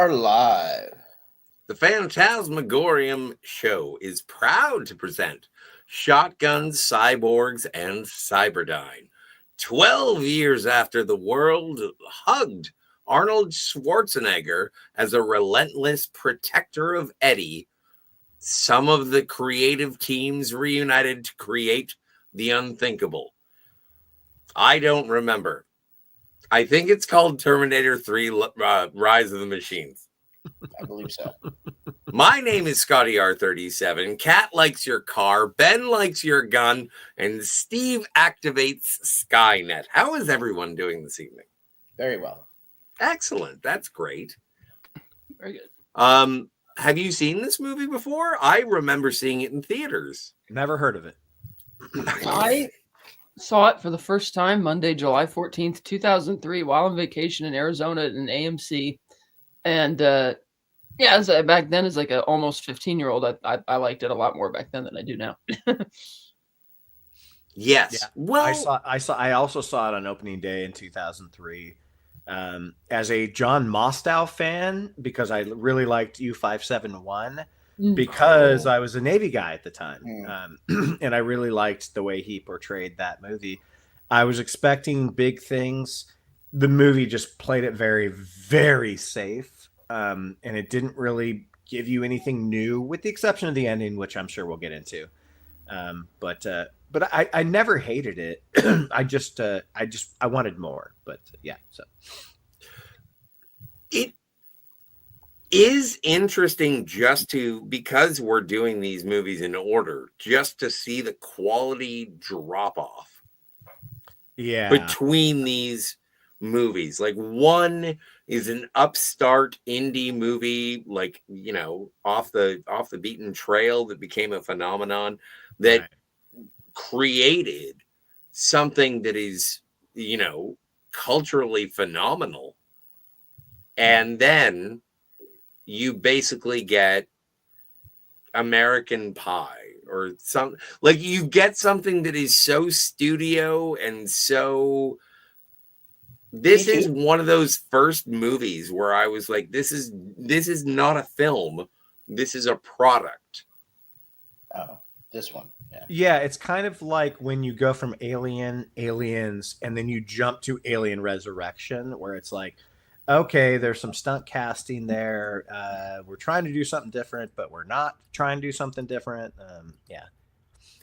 are live. The Fantasmagorium Show is proud to present Shotguns, Cyborgs, and CyberDyne. 12 years after the world hugged Arnold Schwarzenegger as a relentless protector of Eddie, some of the creative teams reunited to create the unthinkable. I don't remember. I think it's called Terminator 3 Rise of the Machines. I believe so. My name is Scotty R37. Kat likes your car, Ben likes your gun, and Steve activates Skynet. How is everyone doing this evening? Very well. Excellent. That's great. Very good. Have you seen this movie before? I remember seeing it in theaters. Never heard of it. I saw it for the first time Monday, July 14th, 2003, while on vacation in Arizona at an AMC. And back then, as like an almost 15-year-old, I liked it a lot more back then than I do now. Yes. Yeah. Well, I also saw it on opening day in 2003 as a John Mostow fan because I really liked U-571 because I was a Navy guy at the time. And I really liked the way he portrayed that movie. I was expecting big things. The movie just played it very, very safe. And it didn't really give you anything new with the exception of the ending, which I'm sure we'll get into. But I never hated it. I wanted more, but yeah. So it is interesting because we're doing these movies in order, just to see the quality drop off. Yeah. Between these movies, like one is an upstart indie movie, like, you know, off the beaten trail that became a phenomenon that created something that is, you know, culturally phenomenal. And then you basically get American Pie or some, like, you get something that is so studio and so. This is one of those first movies where I was like, this is not a film. This is a product. Oh, this one. Yeah. Yeah, it's kind of like when you go from Aliens, and then you jump to Alien Resurrection, where it's like, okay, there's some stunt casting there. We're trying to do something different, but we're not trying to do something different. Yeah.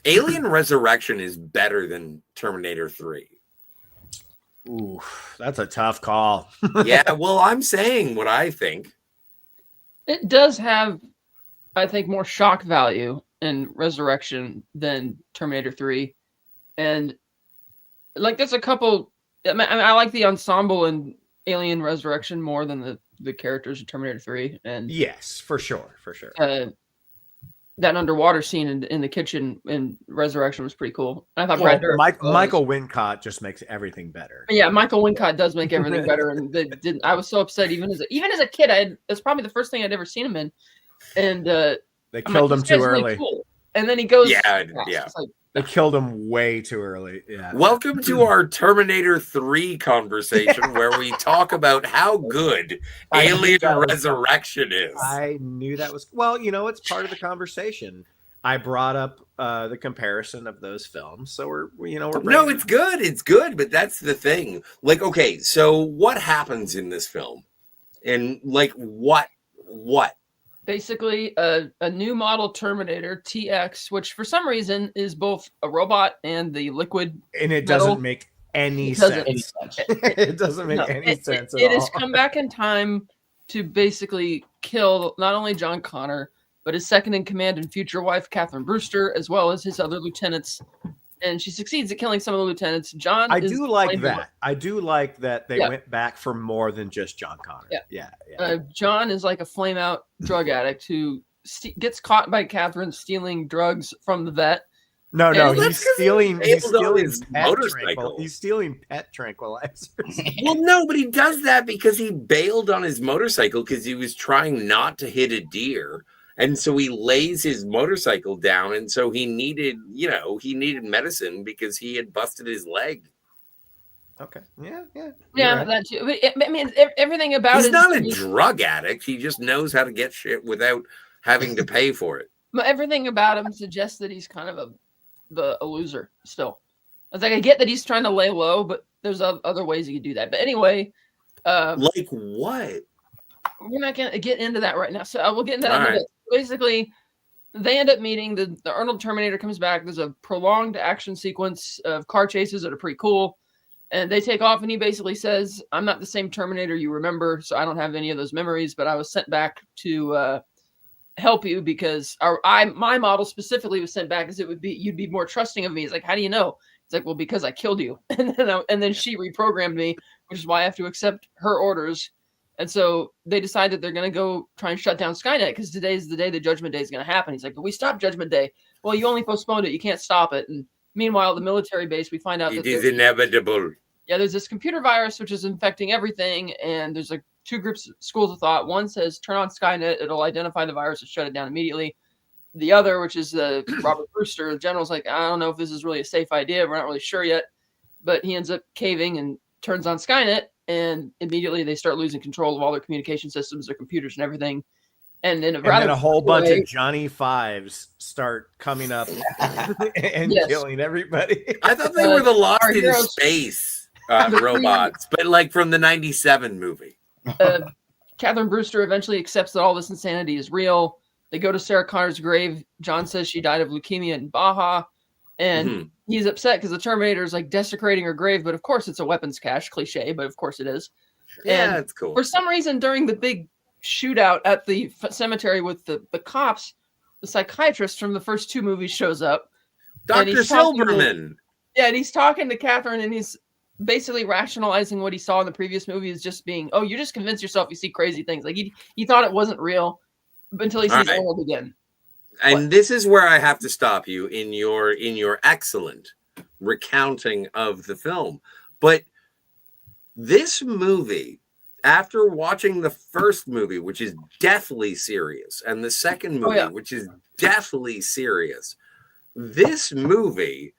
Alien Resurrection is better than Terminator 3. Ooh, that's a tough call. Yeah, well, I'm saying what I think. It does have, I think, more shock value in Resurrection than Terminator 3. And like there's a couple, I like the ensemble in Alien Resurrection more than the characters in Terminator 3. And yes, for sure. That underwater scene in the kitchen in Resurrection was pretty cool. I thought Brad Dourif Michael Wincott just makes everything better. Yeah, Michael Wincott does make everything better, and I was so upset even as a kid. That's probably the first thing I'd ever seen him in, and they killed him too early. Really cool. And then he goes, yeah. Like, they killed him way too early. Yeah. Welcome to our Terminator 3 conversation where we talk about how good Alien Resurrection is. I knew that was, well, you know, it's part of the conversation. I brought up the comparison of those films. So we're no, it's good. But that's the thing. Like, okay, so what happens in this film? And like, what? Basically, a new model Terminator TX, which for some reason is both a robot and the liquid. And it doesn't make any sense. It doesn't make any sense at all. It has come back in time to basically kill not only John Connor, but his second in command and future wife, Catherine Brewster, as well as his other lieutenants. And she succeeds at killing some of the lieutenants. I do like that they went back for more than just John Connor. Yeah. John is like a flame out drug addict who gets caught by Catherine stealing drugs from the vet. No, he's stealing motorcycle. He's stealing pet tranquilizers. Well, no, but he does that because he bailed on his motorcycle because he was trying not to hit a deer. And so he lays his motorcycle down, and so he needed medicine because he had busted his leg. Okay. Yeah. Yeah. Yeah, Right. that too. But I mean, everything about He's it. not a drug addict. He just knows how to get shit without having to pay for it. But everything about him suggests that he's kind of a loser still. I was like, I get that he's trying to lay low, but there's other ways you could do that. But anyway, Like what? we're not going to get into that right now. So we'll get into that in a All bit. Basically, they end up meeting. The Arnold Terminator comes back. There's a prolonged action sequence of car chases that are pretty cool. And they take off, and he basically says, I'm not the same Terminator you remember, so I don't have any of those memories, but I was sent back to help you because my model specifically was sent back as you'd be more trusting of me. It's like, how do you know? It's like, well, because I killed you. And then she reprogrammed me, which is why I have to accept her orders. And so they decide that they're going to go try and shut down Skynet because today's the day the Judgment Day is going to happen. He's like, but we stopped Judgment Day. Well, you only postponed it. You can't stop it. And meanwhile, the military base, we find out It that is inevitable. yeah, there's this computer virus which is infecting everything, and there's like two groups, schools of thought. One says turn on Skynet; it'll identify the virus and shut it down immediately. The other, which is Robert Brewster, the general's like, I don't know if this is really a safe idea. We're not really sure yet, but he ends up caving and turns on Skynet, and immediately they start losing control of all their communication systems, their computers, and everything. And then a whole bunch of Johnny Fives start coming up and killing everybody. I thought they were the Lost in Space robots, but like from the 97 movie. Catherine Brewster eventually accepts that all this insanity is real. They go to Sarah Connor's grave. John says she died of leukemia in Baja. And he's upset because the Terminator is like desecrating her grave. But of course, it's a weapons cache, cliche, but of course it is. Yeah, it's cool. For some reason, during the big shootout at the cemetery with the cops, the psychiatrist from the first two movies shows up. Dr. Silverman. And he's talking to Catherine, and he's basically rationalizing what he saw in the previous movie as just being, oh, you just convince yourself you see crazy things. Like he thought it wasn't real until he sees Arnold again. And this is where I have to stop you in your excellent recounting of the film. But this movie, after watching the first movie, which is deathly serious, and the second movie, which is deathly serious, this movie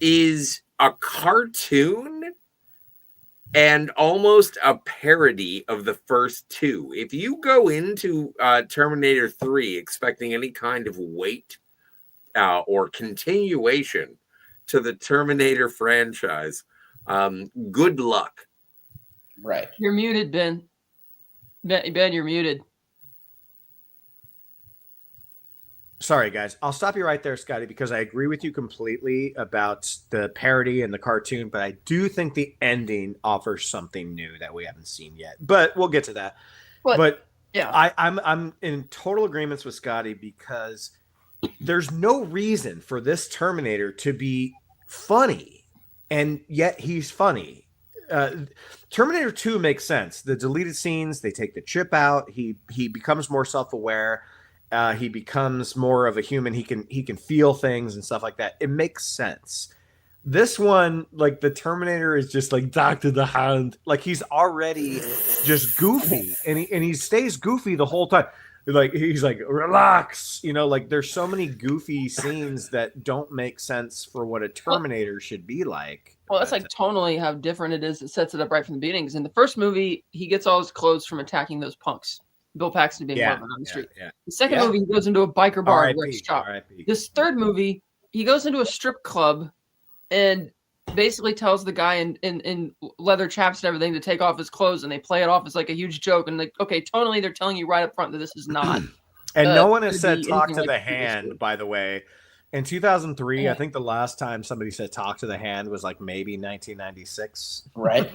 is a cartoon and almost a parody of the first two. If you go into Terminator 3 expecting any kind of weight or continuation to the Terminator franchise, good luck. Right. You're muted, Ben. Ben, you're muted. Sorry, guys. I'll stop you right there, Scotty, because I agree with you completely about the parody and the cartoon, but I do think the ending offers something new that we haven't seen yet. But we'll get to that. But yeah, I'm in total agreement with Scotty because there's no reason for this Terminator to be funny, and yet he's funny. Terminator 2 makes sense. The deleted scenes, they take the chip out. He becomes more self-aware. He becomes more of a human. He can feel things and stuff like that. It makes sense. This one, like the Terminator is just like Dr. the Hand. Like he's already just goofy and he stays goofy the whole time. Like he's like, relax, like there's so many goofy scenes that don't make sense for what a Terminator should be like. Well, that's like tonally how different it is. It sets it up right from the beginning. Because in the first movie, he gets all his clothes from attacking those punks. Bill Paxton being on the street. Yeah. The second movie, he goes into a biker bar where it's shop. This third movie, he goes into a strip club and basically tells the guy in leather chaps and everything to take off his clothes, and they play it off as like a huge joke. And like, okay, tonally, they're telling you right up front that this is not. And no one has said talk to the hand, by the way. In 2003, I think the last time somebody said talk to the hand was like maybe 1996. Right.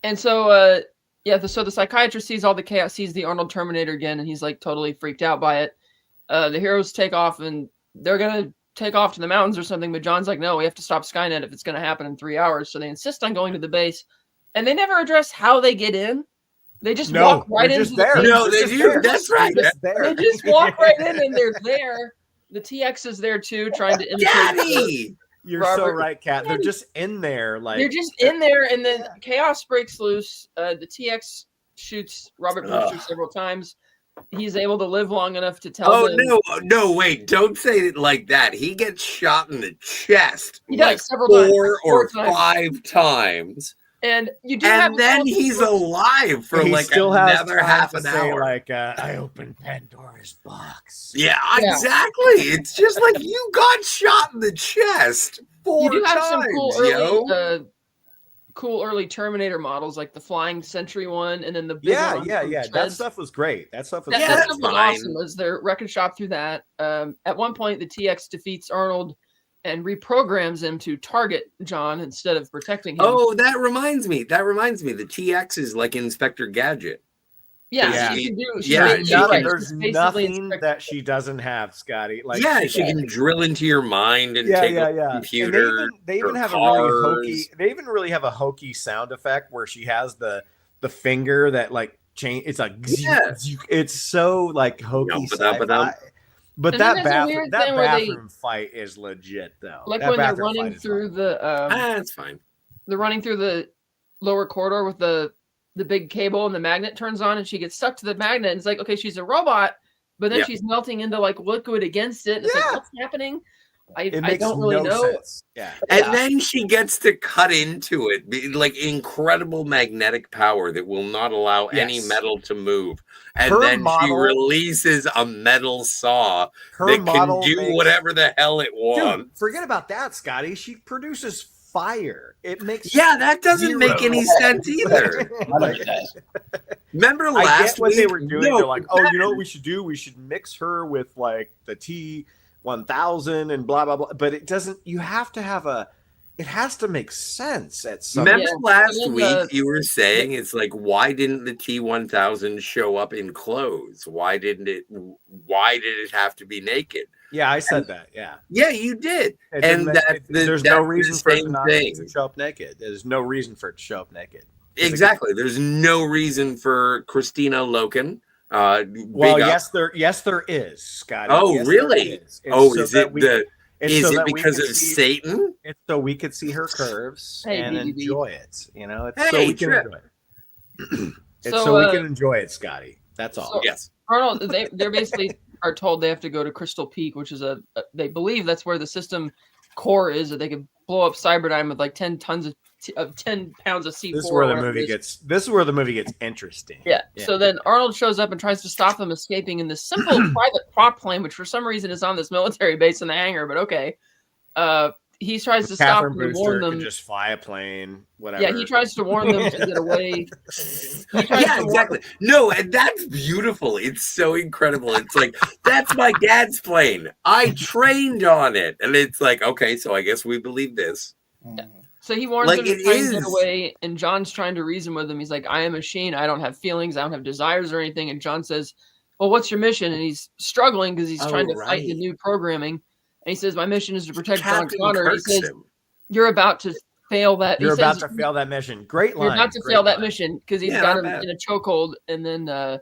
And so, so the psychiatrist sees all the chaos, sees the Arnold Terminator again, and he's like totally freaked out by it. The heroes take off, and they're going to take off to the mountains or something, but John's like, no, we have to stop Skynet if it's going to happen in 3 hours. So they insist on going to the base, and they never address how they get in. They just walk right into the base. No, they do. That's right. They just walk right in, and they're there. The TX is there too, trying to imitate. You're Robert. So right, Kat. They're just in there, like they're just in there, and then chaos breaks loose. The TX shoots Robert Brewster several times. he's able to live long enough to tell Oh them. no, wait! Don't say it like that. He gets shot in the chest He like does several times, four or times. 5 times, And you do have and then he's alive for He like still has another time half to an say, hour. like, I opened Pandora's box. Yeah, exactly. It's just like you got shot in the chest 4 You do have times, some cool early Terminator models, like the Flying Sentry one, and then the big one. Yeah. That Treads. stuff was great. That stuff was That that's stuff was fine. awesome. Was their wrecking shop through that? At one point, the TX defeats Arnold and reprograms him to target John instead of protecting him. Oh, that reminds me. The TX is like Inspector Gadget. Yeah, she can do. There's nothing that she doesn't have, Scotty. Like, she can drill into your mind and take a computer. And they even have They even really have a hokey sound effect where she has the finger that like change. It's like it's so like hokey. But that bathroom fight is legit though. Like when they're running through that's fine. They're running through the lower corridor with the big cable and the magnet turns on and she gets stuck to the magnet and it's like, okay, she's a robot, but then she's melting into like liquid against it. And it's like, what's happening? I don't really know. Sense. Yeah. And then she gets to cut into it, like incredible magnetic power that will not allow any metal to move. And then she releases a metal saw that can do whatever the hell it wants. Dude, forget about that, Scotty. She produces fire. It makes that doesn't make any sense either. Remember last week what they were doing? They're like, oh, you know what we should do? We should mix her with like the T1000 and blah blah blah. But it doesn't. You have to have it has to make sense at some. Remember last week you were saying it's like, why didn't the T1000 show up in clothes? Why did it have to be naked? Yeah, I said that. Yeah. Yeah, you did. There's no reason for it not to show up naked. There's no reason for it to show up naked. Exactly. There's no reason for Christina Loken. Yes, there is, Scotty. Oh, yes, really? Is it because of Satan? It's so we could see her curves and enjoy it. You know, it's so we can enjoy it. So we can enjoy it, Scotty. That's all. Yes. Arnold, they're basically are told they have to go to Crystal Peak, which is they believe that's where the system core is, that they could blow up CyberDyne with like 10 pounds of C4. This is where the movie gets interesting. Yeah. So then Arnold shows up and tries to stop them escaping in this simple private prop plane, which for some reason is on this military base in the hangar. But okay, he tries to stop them and warn them. Can just fly a plane, whatever. Yeah, he tries to warn them to get away. Exactly. No, and that's beautiful. It's so incredible. It's like, that's my dad's plane. I trained on it. And it's like, okay, so I guess we believe this. Yeah. So he warns them to try and get away, and John's trying to reason with him. He's like, I am a machine. I don't have feelings. I don't have desires or anything. And John says, well, what's your mission? And he's struggling because he's trying to fight the new programming. And he says, my mission is to protect John Connor. He says, you're about to fail that. You're about to fail that mission. Great line. You're about to fail that mission because he's got him in a chokehold. And then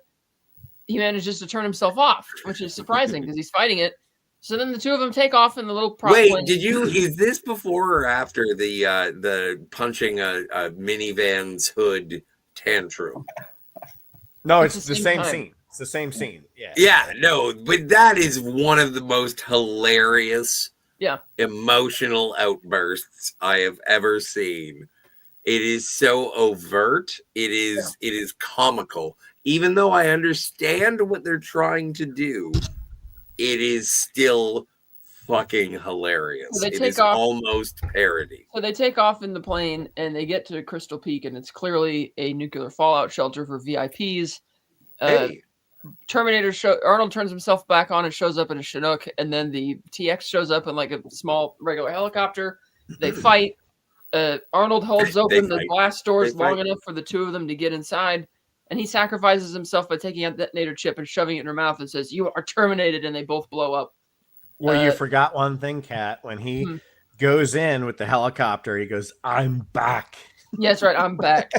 he manages to turn himself off, which is surprising because he's fighting it. So then the two of them take off in the little prop plane. Is this before or after the punching a minivan's hood tantrum? No, it's the same scene. It's the same scene. Yeah. Yeah, no, but that is one of the most hilarious, emotional outbursts I have ever seen. It is so overt. It is comical. Even though I understand what they're trying to do, it is still fucking hilarious. So it is almost parody. So they take off in the plane and they get to Crystal Peak, and it's clearly a nuclear fallout shelter for VIPs. Arnold turns himself back on and shows up in a Chinook, and then the TX shows up in like a small regular helicopter. They fight. Arnold holds open the blast doors long enough for the two of them to get inside, and he sacrifices himself by taking out the detonator chip and shoving it in her mouth and says, "You are terminated," and they both blow up. Well, you forgot one thing, Kat. When he goes in with the helicopter, he goes, "I'm back." Yes, right. I'm back.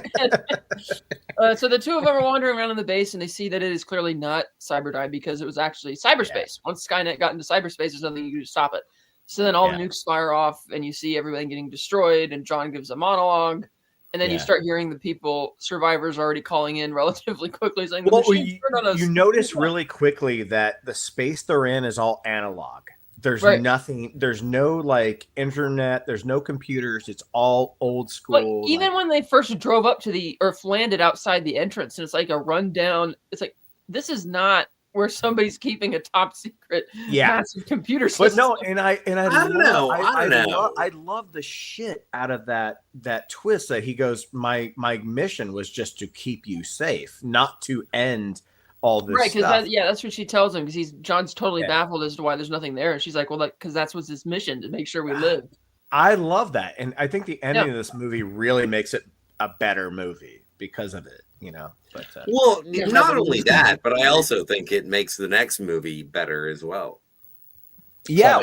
So the two of them are wandering around in the base, and they see that it is clearly not CyberDyne because it was actually cyberspace. Yeah. Once Skynet got into cyberspace, there's nothing you can do to stop it. So then all the nukes fire off, and you see everything getting destroyed, and John gives a monologue. And then you Yeah. start hearing the survivors already calling in relatively quickly saying, the Well, machine turned on us. you notice really quickly that the space they're in is all analog. There's Right. nothing. There's no like internet. There's no computers. It's all old Like, school. even when they first drove up to landed outside the entrance, and it's like a rundown. It's like, this is not where somebody's keeping a top secret massive computer system. But no, and I don't know. I don't know. I love the shit out of that twist that he goes, my mission was just to keep you safe, not to end all this right, stuff. because that's what she tells him, because John's totally baffled as to why there's nothing there, and she's like, well, because that's what's his mission, to make sure we live. I love that, and I think the ending of this movie really makes it a better movie because of it, you know. But well, not only that, but I also think it makes the next movie better as well. Yeah,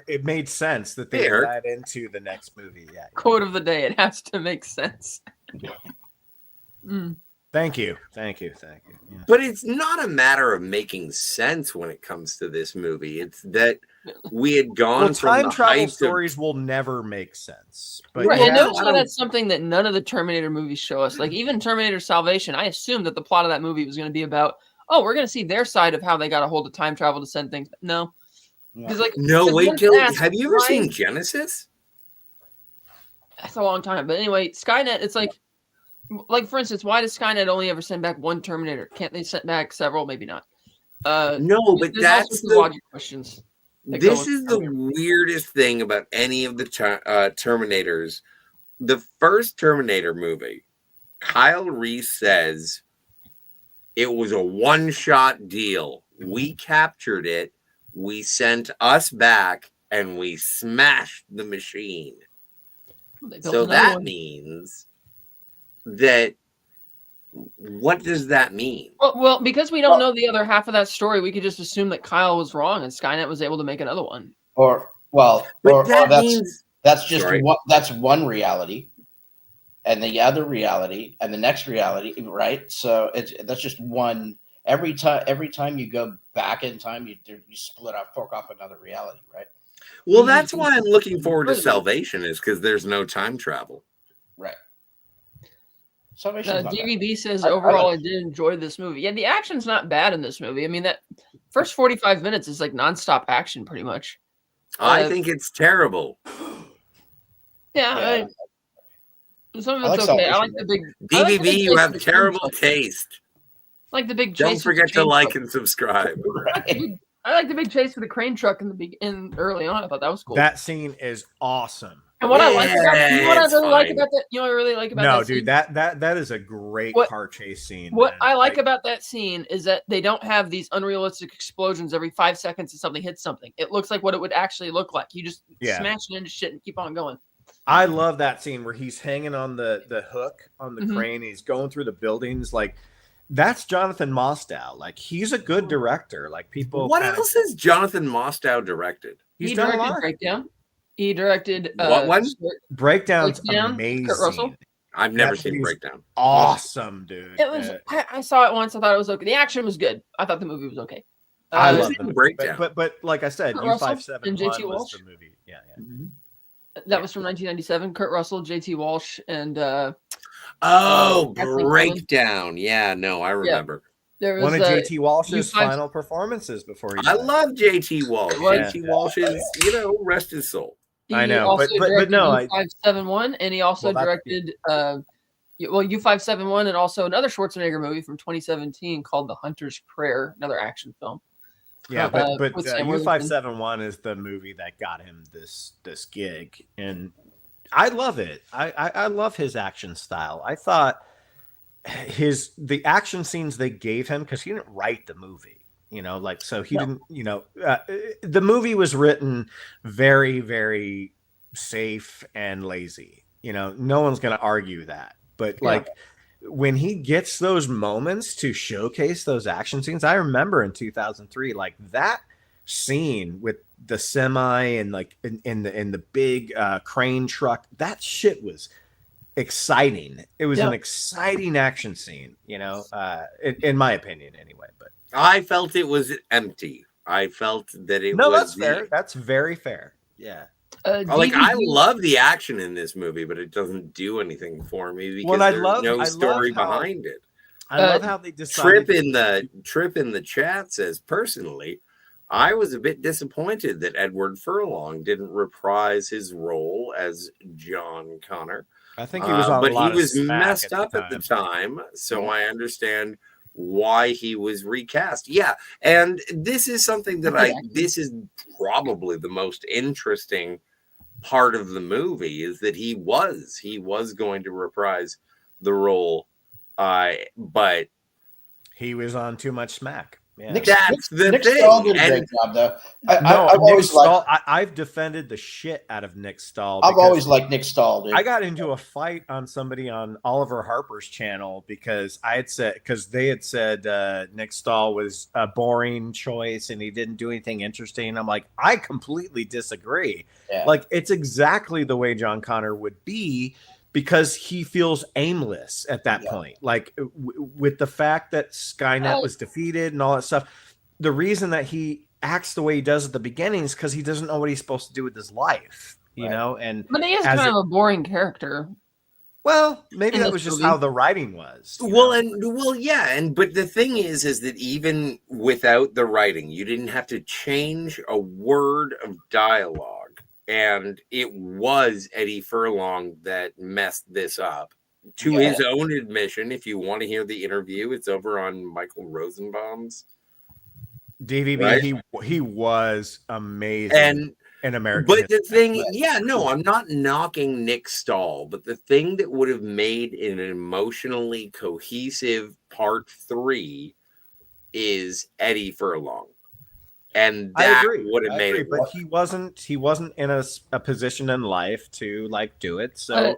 it made sense that they led into the next movie. Yeah. Quote of the day: it has to make sense. Thank you. Yeah. But it's not a matter of making sense when it comes to this movie. It's that we had gone from time the travel height stories will never make sense. But right, and notice how that's something that none of the Terminator movies show us. Like even Terminator Salvation, I assumed that the plot of that movie was going to be about, we're going to see their side of how they got a hold of time travel to send things. No, because have you ever seen Genesis? That's a long time, but anyway, Skynet. It's like for instance, why does Skynet only ever send back one Terminator? Can't they send back several? Maybe not. No, but that's the logic questions. This is the weirdest thing about any of the Terminators. The first Terminator movie, Kyle Reese says it was a one-shot deal. We captured it, we sent us back, and we smashed the machine. So that means that, what does that mean? Well, because we don't know the other half of that story, we could just assume that Kyle was wrong and Skynet was able to make another one. That's just that's one reality, and the other reality, and the next reality, right? So that's just one. Every time you go back in time, you split up, fork off another reality, right? Well, that's why I'm looking forward to Salvation, is because there's no time travel. Right. DVB says, overall, I did enjoy this movie. Yeah, the action's not bad in this movie. I mean, that first 45 minutes is like nonstop action, pretty much. I think it's terrible. Yeah. Some of it's okay. I like the big... DVB, you have terrible taste. I like the big chase. Don't forget to like and subscribe. Right. I like the big chase with the crane truck in early on. I thought that was cool. That scene is awesome. And what I like about that, you know what I really like about that? You know what I really like about that? No, dude, that is a great car chase scene. What I like about that scene is that they don't have these unrealistic explosions every 5 seconds and something hits something. It looks like what it would actually look like. You just smash it into shit and keep on going. I love that scene where he's hanging on the hook on the crane. And he's going through the buildings. Like, that's Jonathan Mostow. Like, he's a good director. Like, people. What else has Jonathan Mostow directed? He directed Breakdown. He directed what one? Breakdown's amazing. Kurt Russell. I've never seen Breakdown. Awesome, dude. It was. I saw it once. I thought it was okay. The action was good. I thought the movie was okay. I love the Breakdown. But like I said, U571 was the movie. Yeah. Mm-hmm. That was from 1997. Kurt Russell, J.T. Walsh, and Breakdown. Yeah, no, I remember. There was one of J.T. Walsh's final performances before he died. I love J.T. Walsh. J.T. Walsh is, rest his soul. I know, but no, U571, and he also directed U571 and also another Schwarzenegger movie from 2017 called The Hunter's Prayer, another action film. Yeah, but U571 is the movie that got him this gig, and I love it. I love his action style. I thought the action scenes they gave him, because he didn't write the movie. So he didn't, the movie was written very, very safe and lazy. No one's going to argue that. But when he gets those moments to showcase those action scenes, I remember in 2003, like that scene with the semi and like in the big crane truck, that shit was exciting. It was an exciting action scene, in my opinion anyway. But I felt it was empty. I felt that it was... No, that's fair. That's very fair. Yeah. I love the action in this movie, but it doesn't do anything for me because there's no story behind it. I love how they decided. Trip in the chat says, personally, I was a bit disappointed that Edward Furlong didn't reprise his role as John Connor. I think he was on but a lot he was of messed up at the time, so I understand why he was recast. Yeah, and this is something that this is probably the most interesting part of the movie, is that he was going to reprise the role, but he was on too much smack. Yeah. Nick Stahl did a great job, though. I've defended the shit out of Nick Stahl. I've always liked Nick Stahl, dude. I got into a fight on somebody on Oliver Harper's channel because they had said Nick Stahl was a boring choice and he didn't do anything interesting. I'm like, I completely disagree. Yeah. Like, it's exactly the way John Connor would be, because he feels aimless at that point. Like, with the fact that Skynet was defeated and all that stuff, the reason that he acts the way he does at the beginning is because he doesn't know what he's supposed to do with his life, you know? But he is kind of a boring character. Well, maybe that was just how the writing was. But the thing is that even without the writing, you didn't have to change a word of dialogue. And it was Eddie Furlong that messed this up, to his own admission. If you want to hear the interview, it's over on Michael Rosenbaum's DVB. Right? He was amazing in American. But the thing, I'm not knocking Nick Stahl, but the thing that would have made an emotionally cohesive part 3 is Eddie Furlong. And that would have made it work. But he wasn't in a position in life to do it. So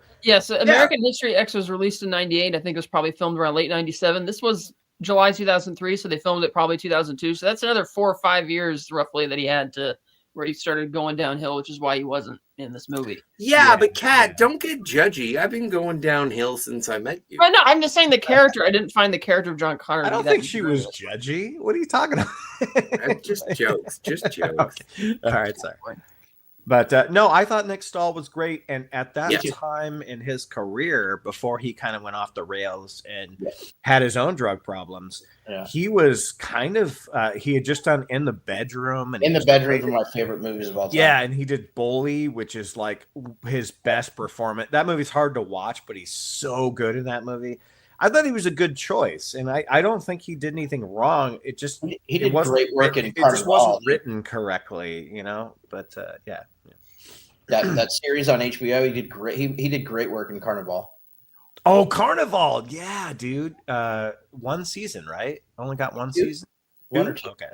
American History X was released in 98. I think it was probably filmed around late 97. This was July 2003, so they filmed it probably 2002. So that's another 4 or 5 years roughly that he had to where he started going downhill, which is why he wasn't in this movie. But Kat, don't get judgy. I've been going downhill since I met you. But no, I'm just saying the character. I didn't find the character of John Connor. I don't think she was judgy. What are you talking about? Just jokes. Okay. All right, sorry. But no, I thought Nick Stahl was great. And at that time in his career, before he kind of went off the rails and had his own drug problems, he was kind of, he had just done In the Bedroom. And In the Bedroom is one of my favorite movies of all time. Yeah, and he did Bully, which is like his best performance. That movie's hard to watch, but he's so good in that movie. I thought he was a good choice, and I don't think he did anything wrong. It just he did great work in it just wasn't written correctly, you know. But that series on HBO, he did great. He did great work in Carnival. Oh, Carnival, yeah, dude. 1 season, right? Only got 1 season. 1 or 2. Okay,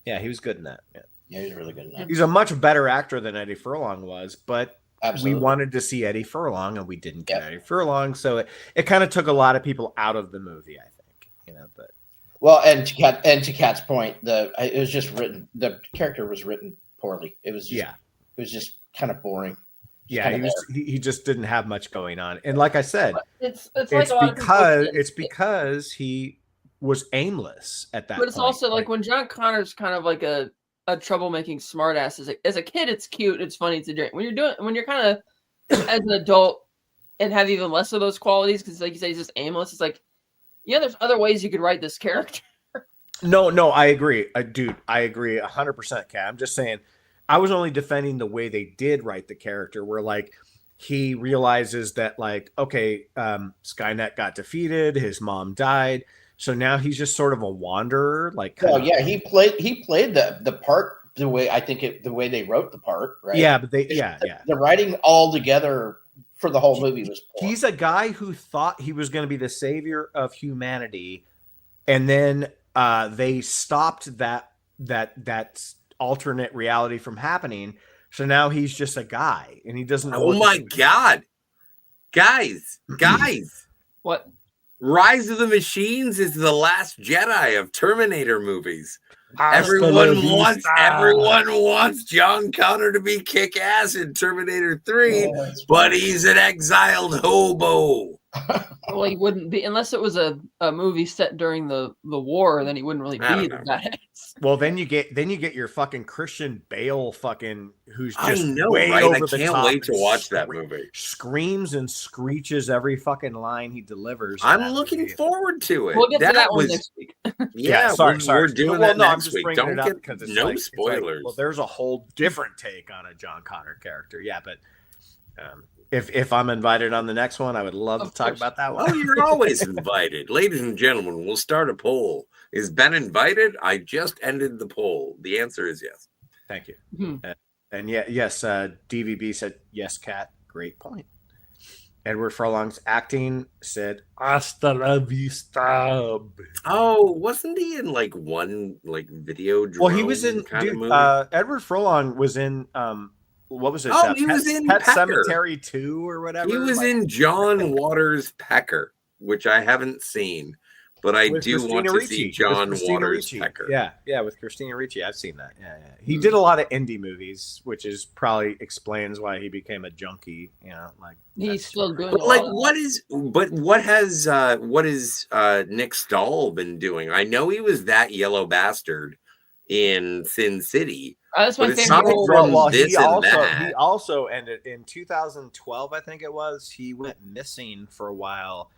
yeah. He was good in that. Yeah, he's really good in that. He's a much better actor than Eddie Furlong was, but. Absolutely. We wanted to see Eddie Furlong, and we didn't get Eddie Furlong, so it kind of took a lot of people out of the movie, I think. You know, but and to Kat's point, it was just written. The character was written poorly. It was just kind of boring. He just didn't have much going on, and like I said, it's because he was aimless at that. But it's also like when John Connor's kind of like a troublemaking smartass. As a kid, it's cute, it's funny, it's a drink. When you're kind of as an adult and have even less of those qualities, because like you say, he's just aimless. It's like, there's other ways you could write this character. No, I agree, dude. I agree 100%, Kat. I'm just saying, I was only defending the way they did write the character, where like he realizes that Skynet got defeated, his mom died. So now he's just sort of a wanderer, he played the part the way the way they wrote the part, right? Yeah, but the writing all together for the whole movie was poor. He's a guy who thought he was going to be the savior of humanity, and then they stopped that alternate reality from happening. So now he's just a guy, and he doesn't know. Oh my God, guys! What? Rise of the Machines is the last Jedi of Terminator movies. Everyone wants John Connor to be kick-ass in Terminator 3, but he's an exiled hobo. Well, he wouldn't be unless it was a movie set during the war. Then he wouldn't really I be don't the badass. Well, then you get your fucking Christian Bale who's I just know, way right? over I the can't top wait to and watch that movie. Screams and screeches every fucking line he delivers. in I'm that looking movie. forward to it. We'll get to that one next week. Yeah, sorry. we're doing well, that no, I'm next just week. bringing Don't it up get because it's no like, spoilers. well, there's a whole different take on a John Connor character. Yeah, but if I'm invited on the next one, I would love to talk about that one. Oh, you're always invited. Ladies and gentlemen, we'll start a poll. Is Ben invited? I just ended the poll. The answer is yes. Thank you. Mm-hmm. And yes, DVB said, yes, Kat. Great point. Edward Furlong's acting said, hasta la vista. Oh, wasn't he in like one like video drone? Well, he was in, dude, Edward Furlong was in, what was it? Oh, he was in Pet Pecker. Cemetery 2 or whatever. He was in John Waters' Pecker, which I haven't seen, but I do want to see John Waters' Pecker. Yeah, with Christina Ricci. I've seen that. Yeah. He did a lot of indie movies, which is probably explains why he became a junkie. You know, like he's still doing. But like, what is Nick Stahl been doing? I know he was that yellow bastard in Sin City. That's my favorite. Well, he also ended in 2012, I think it was. He went missing for a while,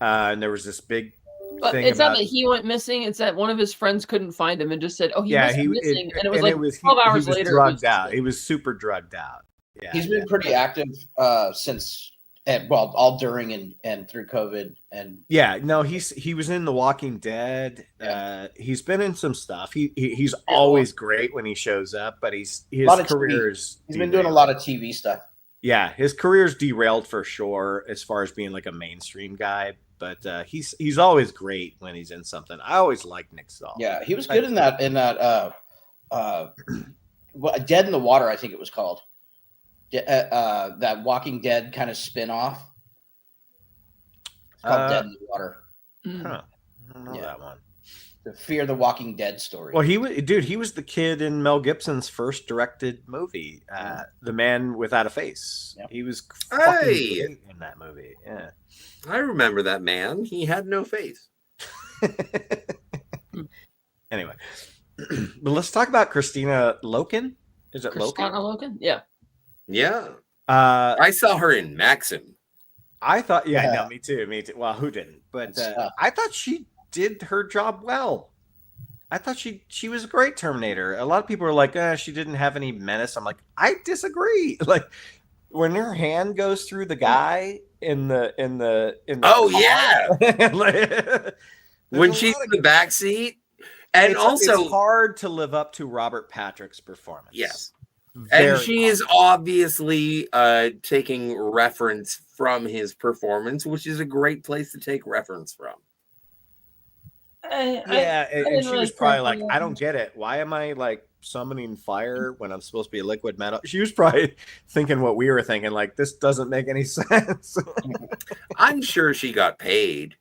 and there was this big. But it's not that he went missing; it's that one of his friends couldn't find him and just said, "Oh, he must be missing," and it was like 12 hours later. Drugged out. He was super drugged out. Yeah, he's been pretty active since. All during and through COVID and he was in The Walking Dead. He's been in some stuff. He's always great when he shows up, but his career's he's been doing a lot of TV stuff. Yeah, his career's derailed for sure as far as being like a mainstream guy, but he's always great when he's in something. I always liked Nick Stahl. Yeah, he was good in that Dead in the Water, I think it was called. That Walking Dead kind of spin-off. It's called Dead in the Water. Huh. I don't know that one. The Fear the Walking Dead story. Well, he was the kid in Mel Gibson's first directed movie, The Man Without a Face. Yep. He was fucking great in that movie. Yeah, I remember that man. He had no face. Anyway, but let's talk about Christina Loken. Is it Christina Loken? Yeah. Yeah. I saw her in Maxim. I thought, no, me too. Well, who didn't? But I thought she did her job well. I thought she was a great Terminator. A lot of people are like, she didn't have any menace. I'm like, I disagree. Like when her hand goes through the guy in the oh car, yeah, like, when she's in the back seat, and it's hard to live up to Robert Patrick's performance. Yes. And she is obviously taking reference from his performance, which is a great place to take reference from. And she was probably like, I don't get it. Why am I like summoning fire when I'm supposed to be liquid metal? She was probably thinking what we were thinking, like, this doesn't make any sense. I'm sure she got paid.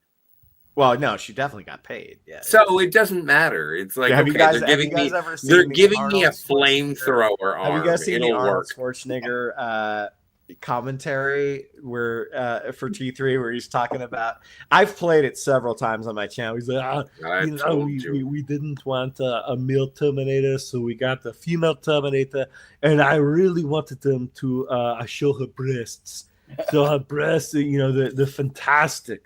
Well, no, she definitely got paid. Yeah. So it doesn't matter. It's like, they're giving me a flamethrower arm. Have you guys seen the Arnold Schwarzenegger commentary where for T3 where he's talking about? I've played it several times on my channel. He's like, we didn't want a male Terminator, so we got the female Terminator, and I really wanted them to show her breasts. So her breasts, the fantastic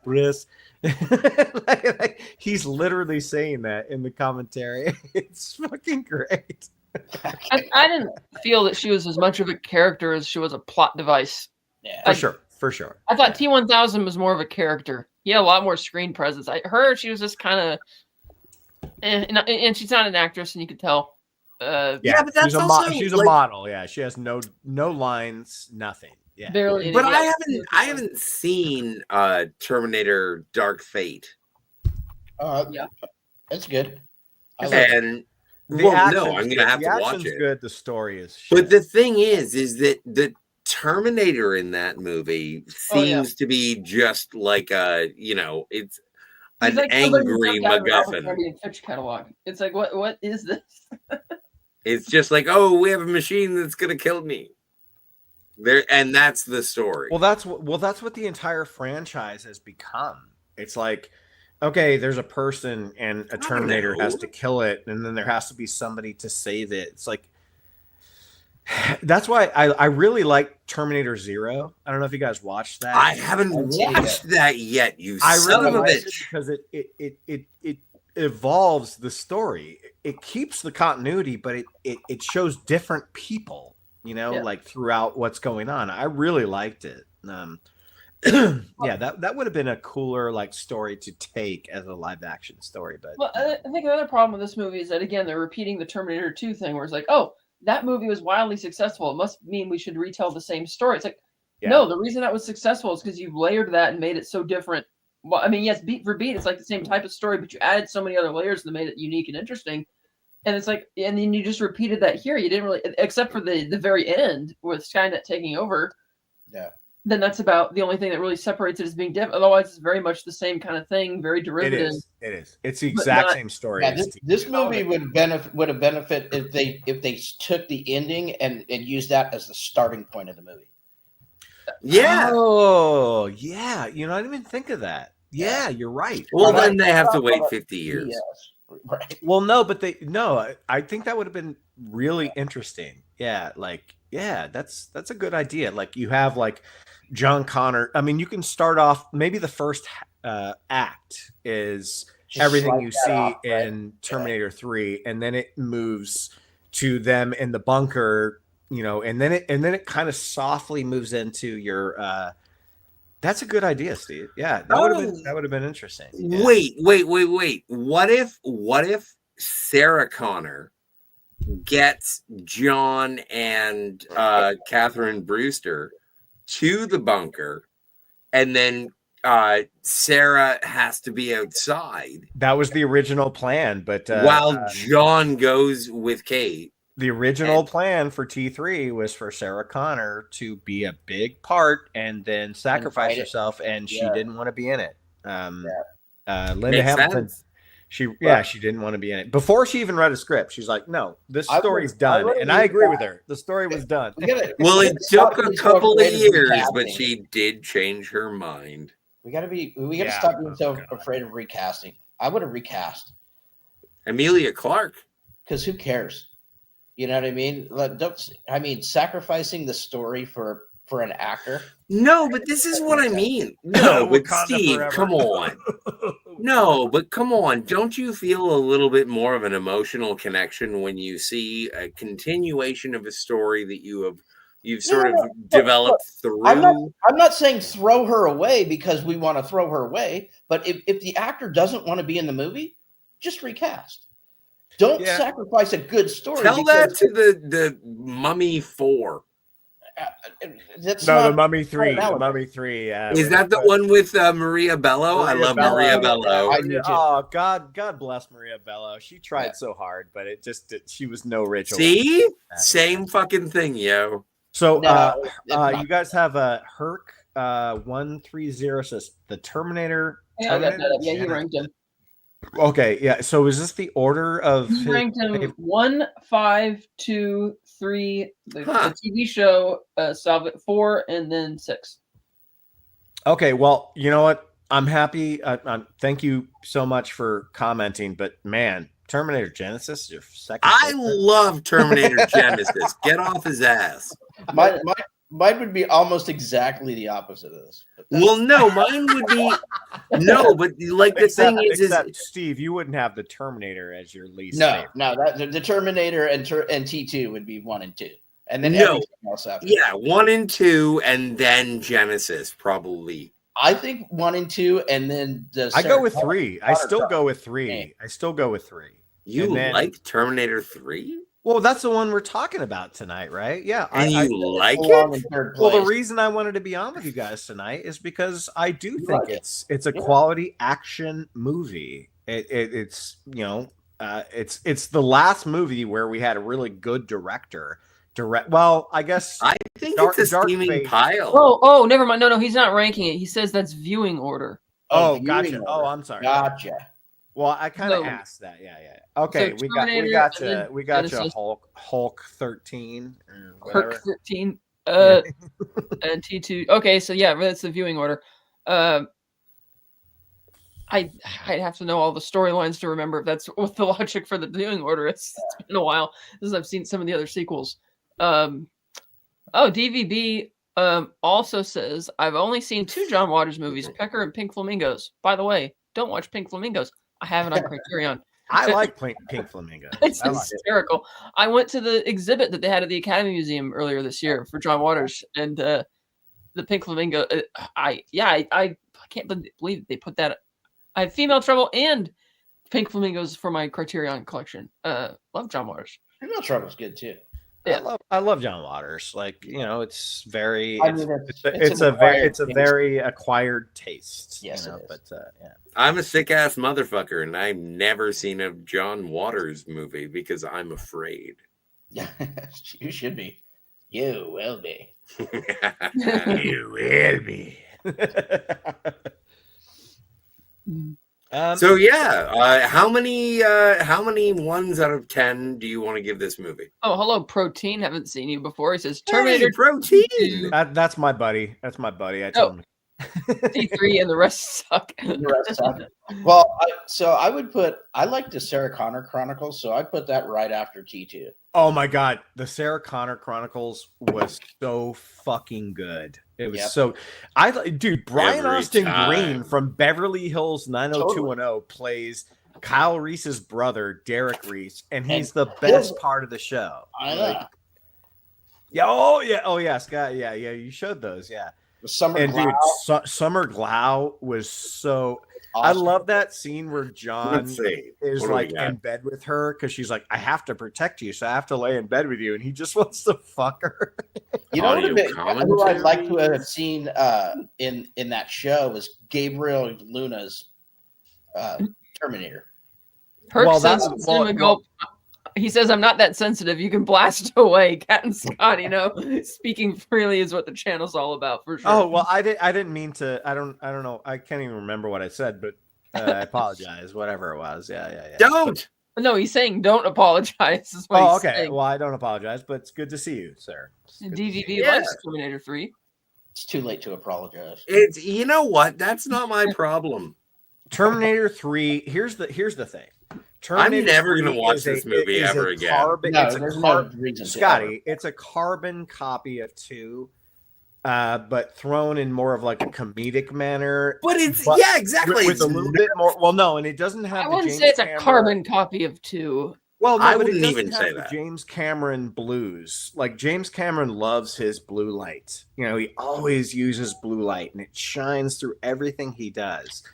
breasts. like, he's literally saying that in the commentary. It's fucking great. I didn't feel that she was as much of a character as she was a plot device. Yeah, for sure. I thought T-1000 was more of a character. He had a lot more screen presence. She was just kind of, and she's not an actress, and you could tell. But that's she's a model. Yeah, she has no lines, nothing. Yeah, barely. But I haven't seen Terminator: Dark Fate. Yeah, it's good. I'm gonna have to watch it. Good. The story is shit. But the thing is that the Terminator in that movie seems to be just like it's an like angry MacGuffin. Fitch catalog. It's like, what is this? It's just like, oh, we have a machine that's gonna kill me. There, and that's the story. Well, that's what the entire franchise has become. It's like, okay, there's a person and a Terminator has to kill it, and then there has to be somebody to save it. It's like, that's why I really like Terminator Zero. I don't know if you guys watched that. I haven't watched that yet. You son of a bitch. Because it evolves the story. It keeps the continuity, but it shows different people, like throughout what's going on. I really liked it. Yeah, that would have been a cooler like story to take as a live action story. But I think another problem with this movie is that again they're repeating the Terminator 2 thing, where it's like, oh, that movie was wildly successful. It must mean we should retell the same story. It's like, no, the reason that was successful is because you've layered that and made it so different. Well, I mean, yes, beat for beat, it's like the same type of story, but you added so many other layers that made it unique and interesting. And it's like, and then you just repeated that here. You didn't really, except for the very end with Skynet taking over. Yeah. Then that's about the only thing that really separates it as being different. Otherwise, it's very much the same kind of thing, very derivative. It is. It's the exact same story. Yeah, this movie would have benefit if they took the ending and used that as the starting point of the movie. Yeah. Oh, yeah. I didn't even think of that. Yeah, you're right. Well, then they have to wait 50 years. Yes. Right. Well, no, I think that would have been really interesting. Yeah, that's a good idea. Like you have like John Connor. I mean, you can start off maybe the first act is just everything you see in Terminator 3, and then it moves to them in the bunker, and then it kind of softly moves into your that's a good idea, Steve. Yeah, that would have been interesting. Yeah. Wait. What if Sarah Connor gets John and Catherine Brewster to the bunker, and then Sarah has to be outside? That was the original plan, but while John goes with Kate. The original plan for T3 was for Sarah Connor to be a big part and then sacrifice herself, and she didn't want to be in it. Linda Hamilton, she didn't want to be in it. Before she even read a script, she's like, no, this story's done. And I agree with her. The story was done. Well, it took a couple of years, but she did change her mind. We gotta stop being so afraid of recasting. I would have recast Emilia Clarke. Because who cares? You know what I mean? Sacrificing the story for an actor. No, but this is what I mean. No, but Steve, come on. No, but come on. Don't you feel a little bit more of an emotional connection when you see a continuation of a story that you've sort of developed through? I'm not saying throw her away because we want to throw her away, but if the actor doesn't want to be in the movie, just recast. Don't sacrifice a good story. Tell that to the Mummy 4. The Mummy 3. The Mummy 3. Is that the one with Maria Bello? I love Maria Bello. Oh, God bless Maria Bello. She tried so hard, but she was no Rachel. See? Same fucking thing, yo. So you guys have a Herc 130 says the Terminator. Yeah, I got that. Yeah, he ranked him. Okay, yeah. So is this the order of? He ranked him 1, 5, 2, 3. The TV show, 4, and then 6. Okay, well, you know what? I'm happy. Thank you so much for commenting. But man, Terminator Genesis, your second. I love Terminator Genesis. Get off his ass. Mine would be almost exactly the opposite of this. Well, no, mine would be but like the thing is Steve, you wouldn't have the Terminator as your least favorite. No, the Terminator and T2 would be 1 and 2, and then everything else after. Yeah, 1 and 2, and then Genesis probably. I think 1 and 2, and then I go with 3. I still go with 3. You like Terminator 3? Well, that's the one we're talking about tonight, right? Yeah. And you like it? Well, the reason I wanted to be on with you guys tonight is because I do think it's a quality action movie. It's it's the last movie where we had a really good director. Well, I guess I think it's a steaming pile. Oh, never mind. No, he's not ranking it. He says that's viewing order. Oh, gotcha. Oh, I'm sorry. Gotcha. Well, I kind of asked that. Yeah. Okay, so we got you Hulk 13. Hulk 13. And T2. Okay, so yeah, that's the viewing order. I'd have to know all the storylines to remember if that's what the logic for the viewing order is. It's been a while since I've seen some of the other sequels. DVB also says, I've only seen 2 John Waters movies, Pecker and Pink Flamingos. By the way, don't watch Pink Flamingos. I have it on Criterion. I like Pink Flamingos. It's hysterical. I went to the exhibit that they had at the Academy Museum earlier this year for John Waters, and the Pink Flamingo. I can't believe they put that. I have Female Trouble and Pink Flamingos for my Criterion collection. Love John Waters. Female Trouble's good too. Yeah. I love John Waters. Like, it's very it's a very acquired taste. Yes, it is. But yeah. I'm a sick ass motherfucker, and I've never seen a John Waters movie because I'm afraid. Yeah, you should be. You will be. You will be. So yeah, how many 1s out of 10 do you want to give this movie? Oh, hello, Protein. Haven't seen you before. He says Terminator. Hey, Protein. That's my buddy. That's my buddy. I told him. T3 and the rest suck. Well, I like the Sarah Connor Chronicles, so I put that right after T2. Oh my God, the Sarah Connor Chronicles was so fucking good. It was Brian Every Austin time. Green from Beverly Hills 90210 plays Kyle Reese's brother, Derek Reese, and he's the best part of the show. I know. Oh yeah, Scott. Yeah, you showed those. Yeah. Summer Glau was so. awesome. I love that scene where John Let's see. is What do we like got? in bed with her because she's like, I have to protect you, so I have to lay in bed with you, and he just wants to fuck her. You know Audio who I'd like to have seen in that show was Gabriel Luna's Terminator. Perk Well, says that's- Cinema Gulp. He says, I'm not that sensitive. You can blast away. Cat and Scott, speaking freely is what the channel's all about for sure. Oh well, I didn't mean to. I don't know. I can't even remember what I said, but I apologize. Whatever it was. Yeah. Don't. No, he's saying don't apologize. Is what he's Okay. saying. Well, I don't apologize, but it's good to see you, sir. It's good to see DVB you. likes Terminator 3. It's too late to apologize. It's you know what? That's not my problem. Terminator 3. Here's the thing. I'm never 3 gonna watch is this movie is ever a again. Carbon, No, it's a there's car- no reason to. Scotty, it's a carbon copy of 2, but thrown in more of like a comedic manner. But it's But exactly. With a little bit more. Well, no, and it doesn't have. I the wouldn't James say it's a Cameron- carbon copy of 2. Well, no, I but it wouldn't doesn't even have say the that. James Cameron blues. Like James Cameron loves his blue light. He always uses blue light, and it shines through everything he does.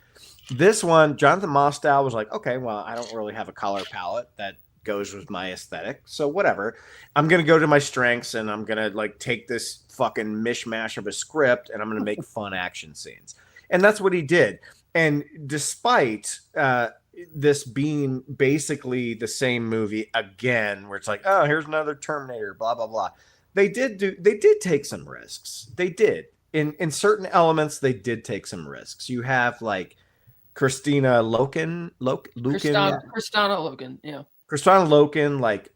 This one, Jonathan Mostow was like, okay, well, I don't really have a color palette that goes with my aesthetic, so whatever. I'm gonna go to my strengths, and I'm gonna like take this fucking mishmash of a script, and I'm gonna make fun action scenes, and that's what he did. And despite this being basically the same movie again, where it's like, oh, here's another Terminator, blah blah blah. They did take some risks. They did in certain elements. They did take some risks. You have like Christina Loken, Kristana Loken, yeah. Christina Loken, like,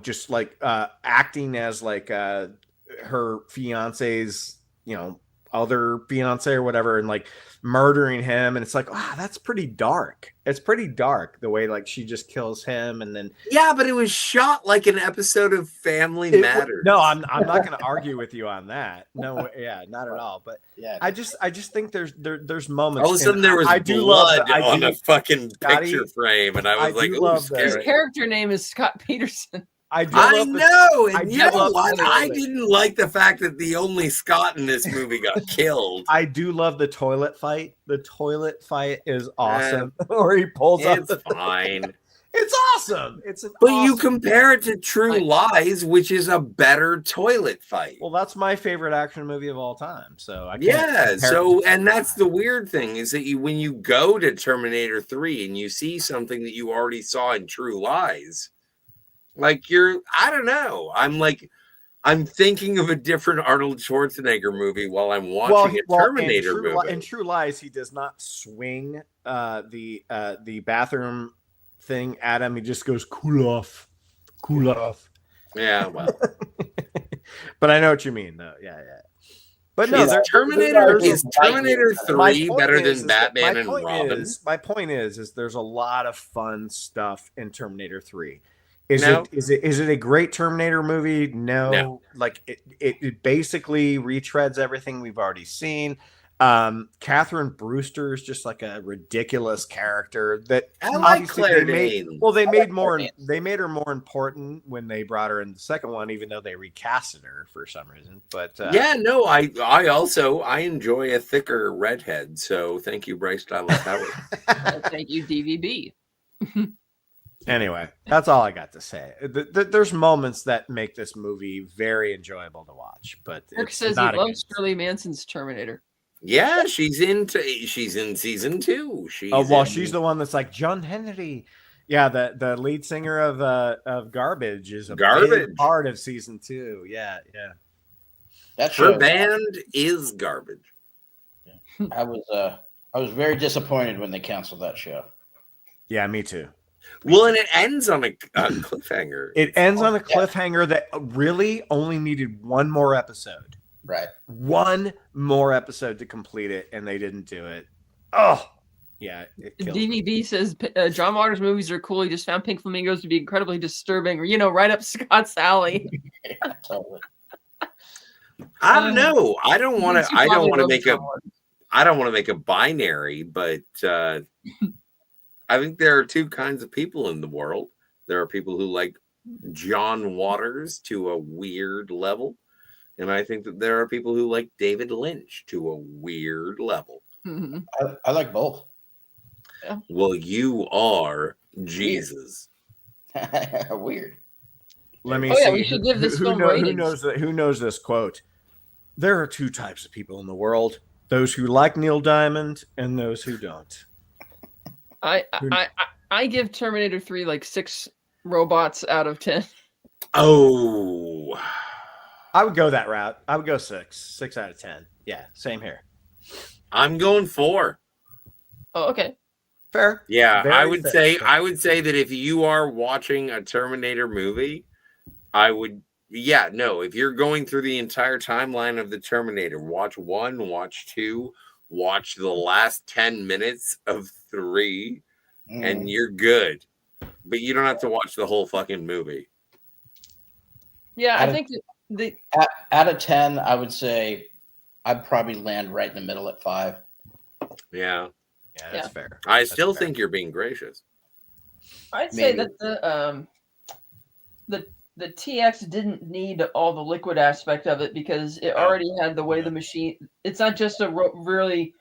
just like acting as like her fiance's, other fiance or whatever, and like murdering him, and it's like, wow, that's pretty dark. It's pretty dark the way like she just kills him, and then Yeah, but it was shot like an episode of Family Matters. No, I'm not going to argue with you on that. No, yeah, not at all. But Yeah, I just think there's moments. All of a sudden, and there was I do love blood that. on a fucking Scotty, picture frame, and I was I like, do "Ooh, love that. His scary." character name is Scott Peterson. I I know, I and do you know love what? the I toilet. didn't like the fact that the only Scott in this movie got killed. I do love the toilet fight. The toilet fight is awesome. Where he pulls up. It's fine. It's awesome. It's an But awesome. you compare it to True Lies, which is a better toilet fight. Well, that's my favorite action movie of all time. So I can't Yeah, compare so it. and that's the weird thing is that when you go to Terminator 3 and you see something that you already saw in True Lies, like I don't know. I'm thinking of a different Arnold Schwarzenegger movie while I'm watching a Terminator movie. In True Lies, he does not swing the bathroom thing at him. He just goes, cool off. Yeah, well. But I know what you mean, though. Yeah. But no, is Terminator 3 better than Batman and Robin? My point is there's a lot of fun stuff in Terminator 3. Is it a great Terminator movie? No. Like it basically retreads everything we've already seen. Catherine Brewster is just like a ridiculous character that I like Claire Danes. They made her more important when they brought her in the second one, even though they recasted her for some reason. But I also enjoy a thicker redhead. So thank you, Bryce Dallas Howard. Thank you, DVB. Anyway, that's all I got to say. There's moments that make this movie very enjoyable to watch, but Kirk says he loves Shirley Manson's Terminator. Yeah, she's in season 2. She's the one that's like John Henry. Yeah, the lead singer of Garbage is a big part of season 2. Yeah. That's her band is Garbage. I was very disappointed when they canceled that show. Yeah, me too. Well, and it ends on a cliffhanger. It ends on a cliffhanger that really only needed one more episode. Right. One more episode to complete it, and they didn't do it. Oh, yeah. DVB says John Waters movies are cool. He just found Pink Flamingos to be incredibly disturbing. Right up Scott's alley. Yeah, totally. I don't know. I don't want to make a binary, but I think there are two kinds of people in the world. There are people who like John Waters to a weird level. And I think that there are people who like David Lynch to a weird level. Mm-hmm. I like both. Yeah. Well, you are Jesus. Weird. Let me see. We should give this film ratings. Who knows this quote? There are two types of people in the world: those who like Neil Diamond and those who don't. I give Terminator 3 like 6 robots out of 10. Oh, I would go that route. I would go 6 out of 10. Yeah, same here. I'm going 4. Oh, okay. Fair. Yeah, Very I would fair. I would say that if you are watching a Terminator movie, if you're going through the entire timeline of the Terminator, watch 1, watch 2, watch the last 10 minutes of 3, and you're good. But you don't have to watch the whole fucking movie. Yeah, I think out of 10, I would say I'd probably land right in the middle at 5. Yeah. Yeah, that's fair. I still think you're being gracious. I'd say that the TX didn't need all the liquid aspect of it because it already had the way the machine. It's not just a really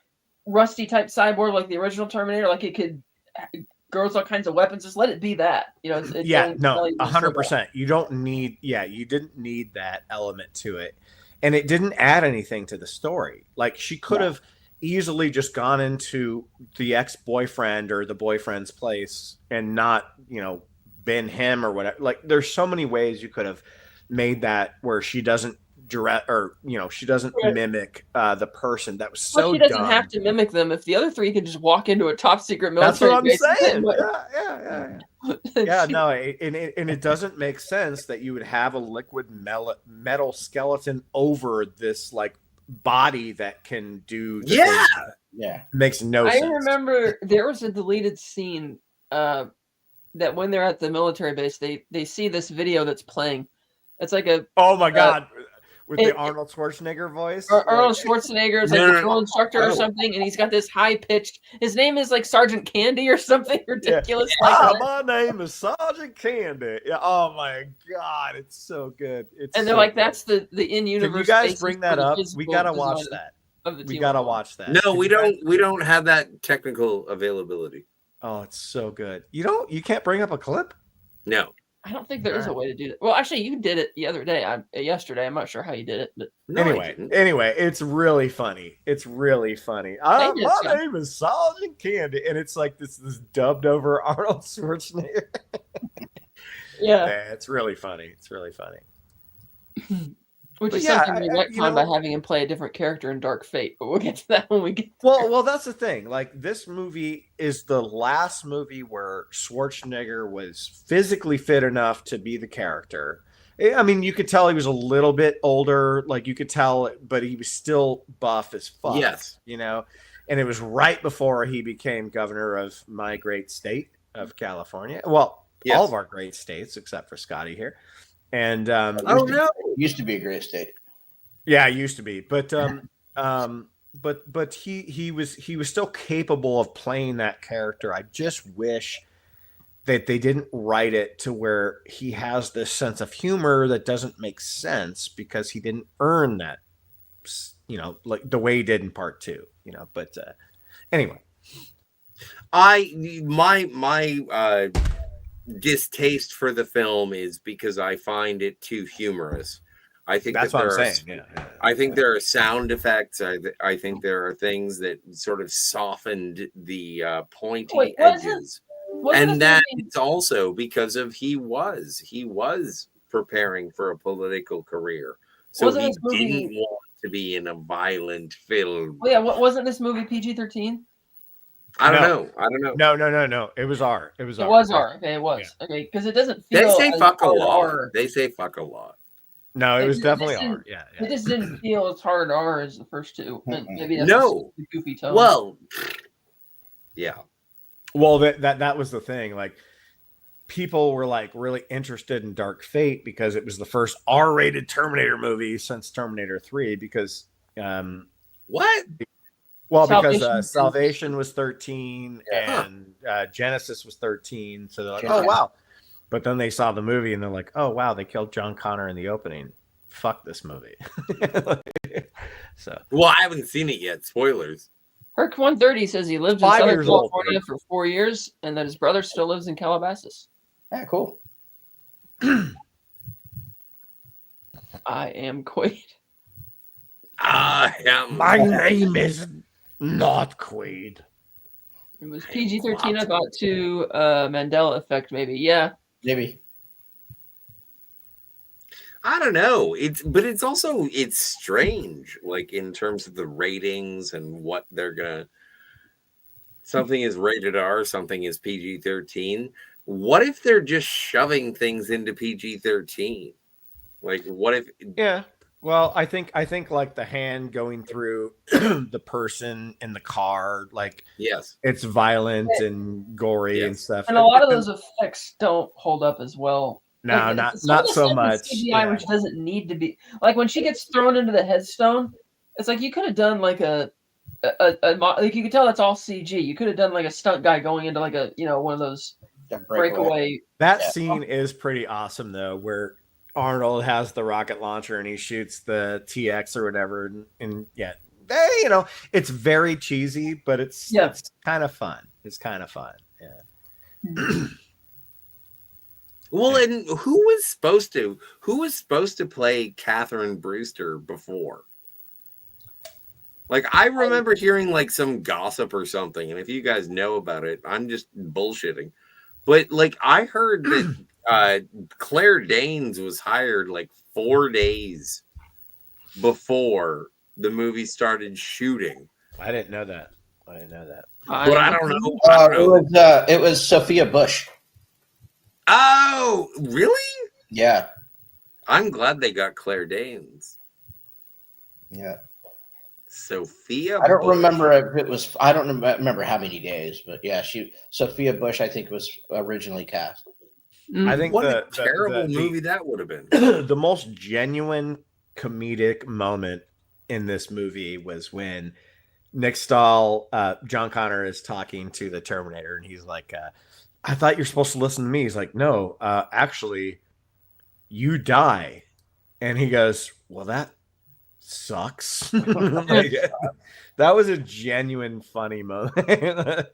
rusty type cyborg like the original Terminator. Like it could grows all kinds of weapons. Just let it be that. 100%. You don't need. Yeah, you didn't need that element to it, and it didn't add anything to the story. Like she could have easily just gone into the ex-boyfriend or the boyfriend's place and not, been him or whatever. Like there's so many ways you could have made that where she doesn't she doesn't mimic the person. That was so she doesn't have to mimic them. If the other 3 could just walk into a top secret military base. That's what I'm saying. Yeah, no, and it doesn't make sense that you would have a liquid metal skeleton over this like body that can do makes no sense. I remember there was a deleted scene that when they're at the military base they see this video that's playing. It's like oh my god, with the Arnold Schwarzenegger voice. Arnold Schwarzenegger is like a drill instructor or something, and he's got this high pitched. His name is like Sergeant Candy or something ridiculous. My name is Sergeant Candy. Yeah. Oh my god, it's so good. And they're like, that's the in universe. Can you guys bring that up? We gotta watch that. We gotta watch that. No, we don't have that technical availability. Oh, it's so good. You can't bring up a clip? No. I don't think there is a way to do that. Well, actually, you did it the other day. Yesterday, I'm not sure how you did it, but anyway, it's really funny. It's really funny. My name is Sergeant Candy, and it's like this dubbed over Arnold Schwarzenegger. Yeah, it's really funny. It's really funny. Which is something we retcon by having him play a different character in Dark Fate, but we'll get to that when we get there. Well, that's the thing. Like, this movie is the last movie where Schwarzenegger was physically fit enough to be the character, I mean, you could tell he was a little bit older, like you could tell, but he was still buff as fuck. Yes. You know, and it was right before he became governor of my great state of California. Well, Yes. all of our great states except for Scotty here. And Oh no, used to be a great state. yeah, it used to be, but he was still capable of playing that character. I just wish that they didn't write it to where he has this sense of humor that doesn't make sense because he didn't earn that, you know, like the way he did in part 2, you know. But anyway, my distaste for the film is because I find it too humorous. I think that's what I'm saying. Yeah. I think there are sound effects. I think there are things that sort of softened the pointy edges. And that it's also because of he was preparing for a political career, so he didn't want to be in a violent film. Oh yeah, wasn't this movie PG-13? I don't know. No. It was R. It was R. Okay, it was. Yeah. Okay, because it doesn't feel. They say fuck a lot. They say fuck a lot. No, it was definitely R. Yeah. It just didn't feel as hard R as the first two. Maybe that's no goofy tone. Well, yeah. Well, that was the thing. Like, people were like really interested in Dark Fate because it was the first R-rated Terminator movie since Terminator 3. Because what? Well, because Salvation was 13 and Genesis was 13, so they're like, oh wow. But then they saw the movie and they're like, oh wow, they killed John Connor in the opening. Fuck this movie. So, well, I haven't seen it yet. Spoilers. Herc 130 says he lived in Southern California for 4 years and that his brother still lives in Calabasas. Yeah, cool. I am Quaid. My name is not Quaid. It was PG-13, I thought, too. Mandela effect, maybe. Yeah. Maybe. I don't know. It's also strange, like in terms of the ratings and what they're gonna. Something is rated R, something is PG-13. What if they're just shoving things into PG-13? Like, what if? Yeah. Well, I think like the hand going through the person in the car, like, yes, it's violent and gory and stuff. And a lot of those effects don't hold up as well. No, like, not so much. CGI, which doesn't need to be, like when she gets thrown into the headstone. It's like you could have done like a like you could tell that's all CG. You could have done like a stunt guy going into like a one of those breakaway. That scene is pretty awesome though, where Arnold has the rocket launcher and he shoots the TX or whatever, and yeah, it's very cheesy, but it's kind of fun. It's kind of fun. Yeah. Well, and who was supposed to play Catherine Brewster before? Like, I remember hearing like some gossip or something, and if you guys know about it, I'm just bullshitting. But like, I heard that Claire Danes was hired like 4 days before the movie started shooting. I didn't know that. But I don't know. It was Sophia Bush. Oh, really? Yeah. I'm glad they got Claire Danes. Yeah. Sophia I don't Bush. remember if it was. I don't remember how many days, but yeah, Sophia Bush, I think, was originally cast. I think what a terrible movie that would have been. The most genuine comedic moment in this movie was when Nick Stahl, John Connor, is talking to the Terminator, and he's like, I thought you're supposed to listen to me. He's like, no, actually, you die. And he goes, well, that sucks. Like, that was a genuine funny moment.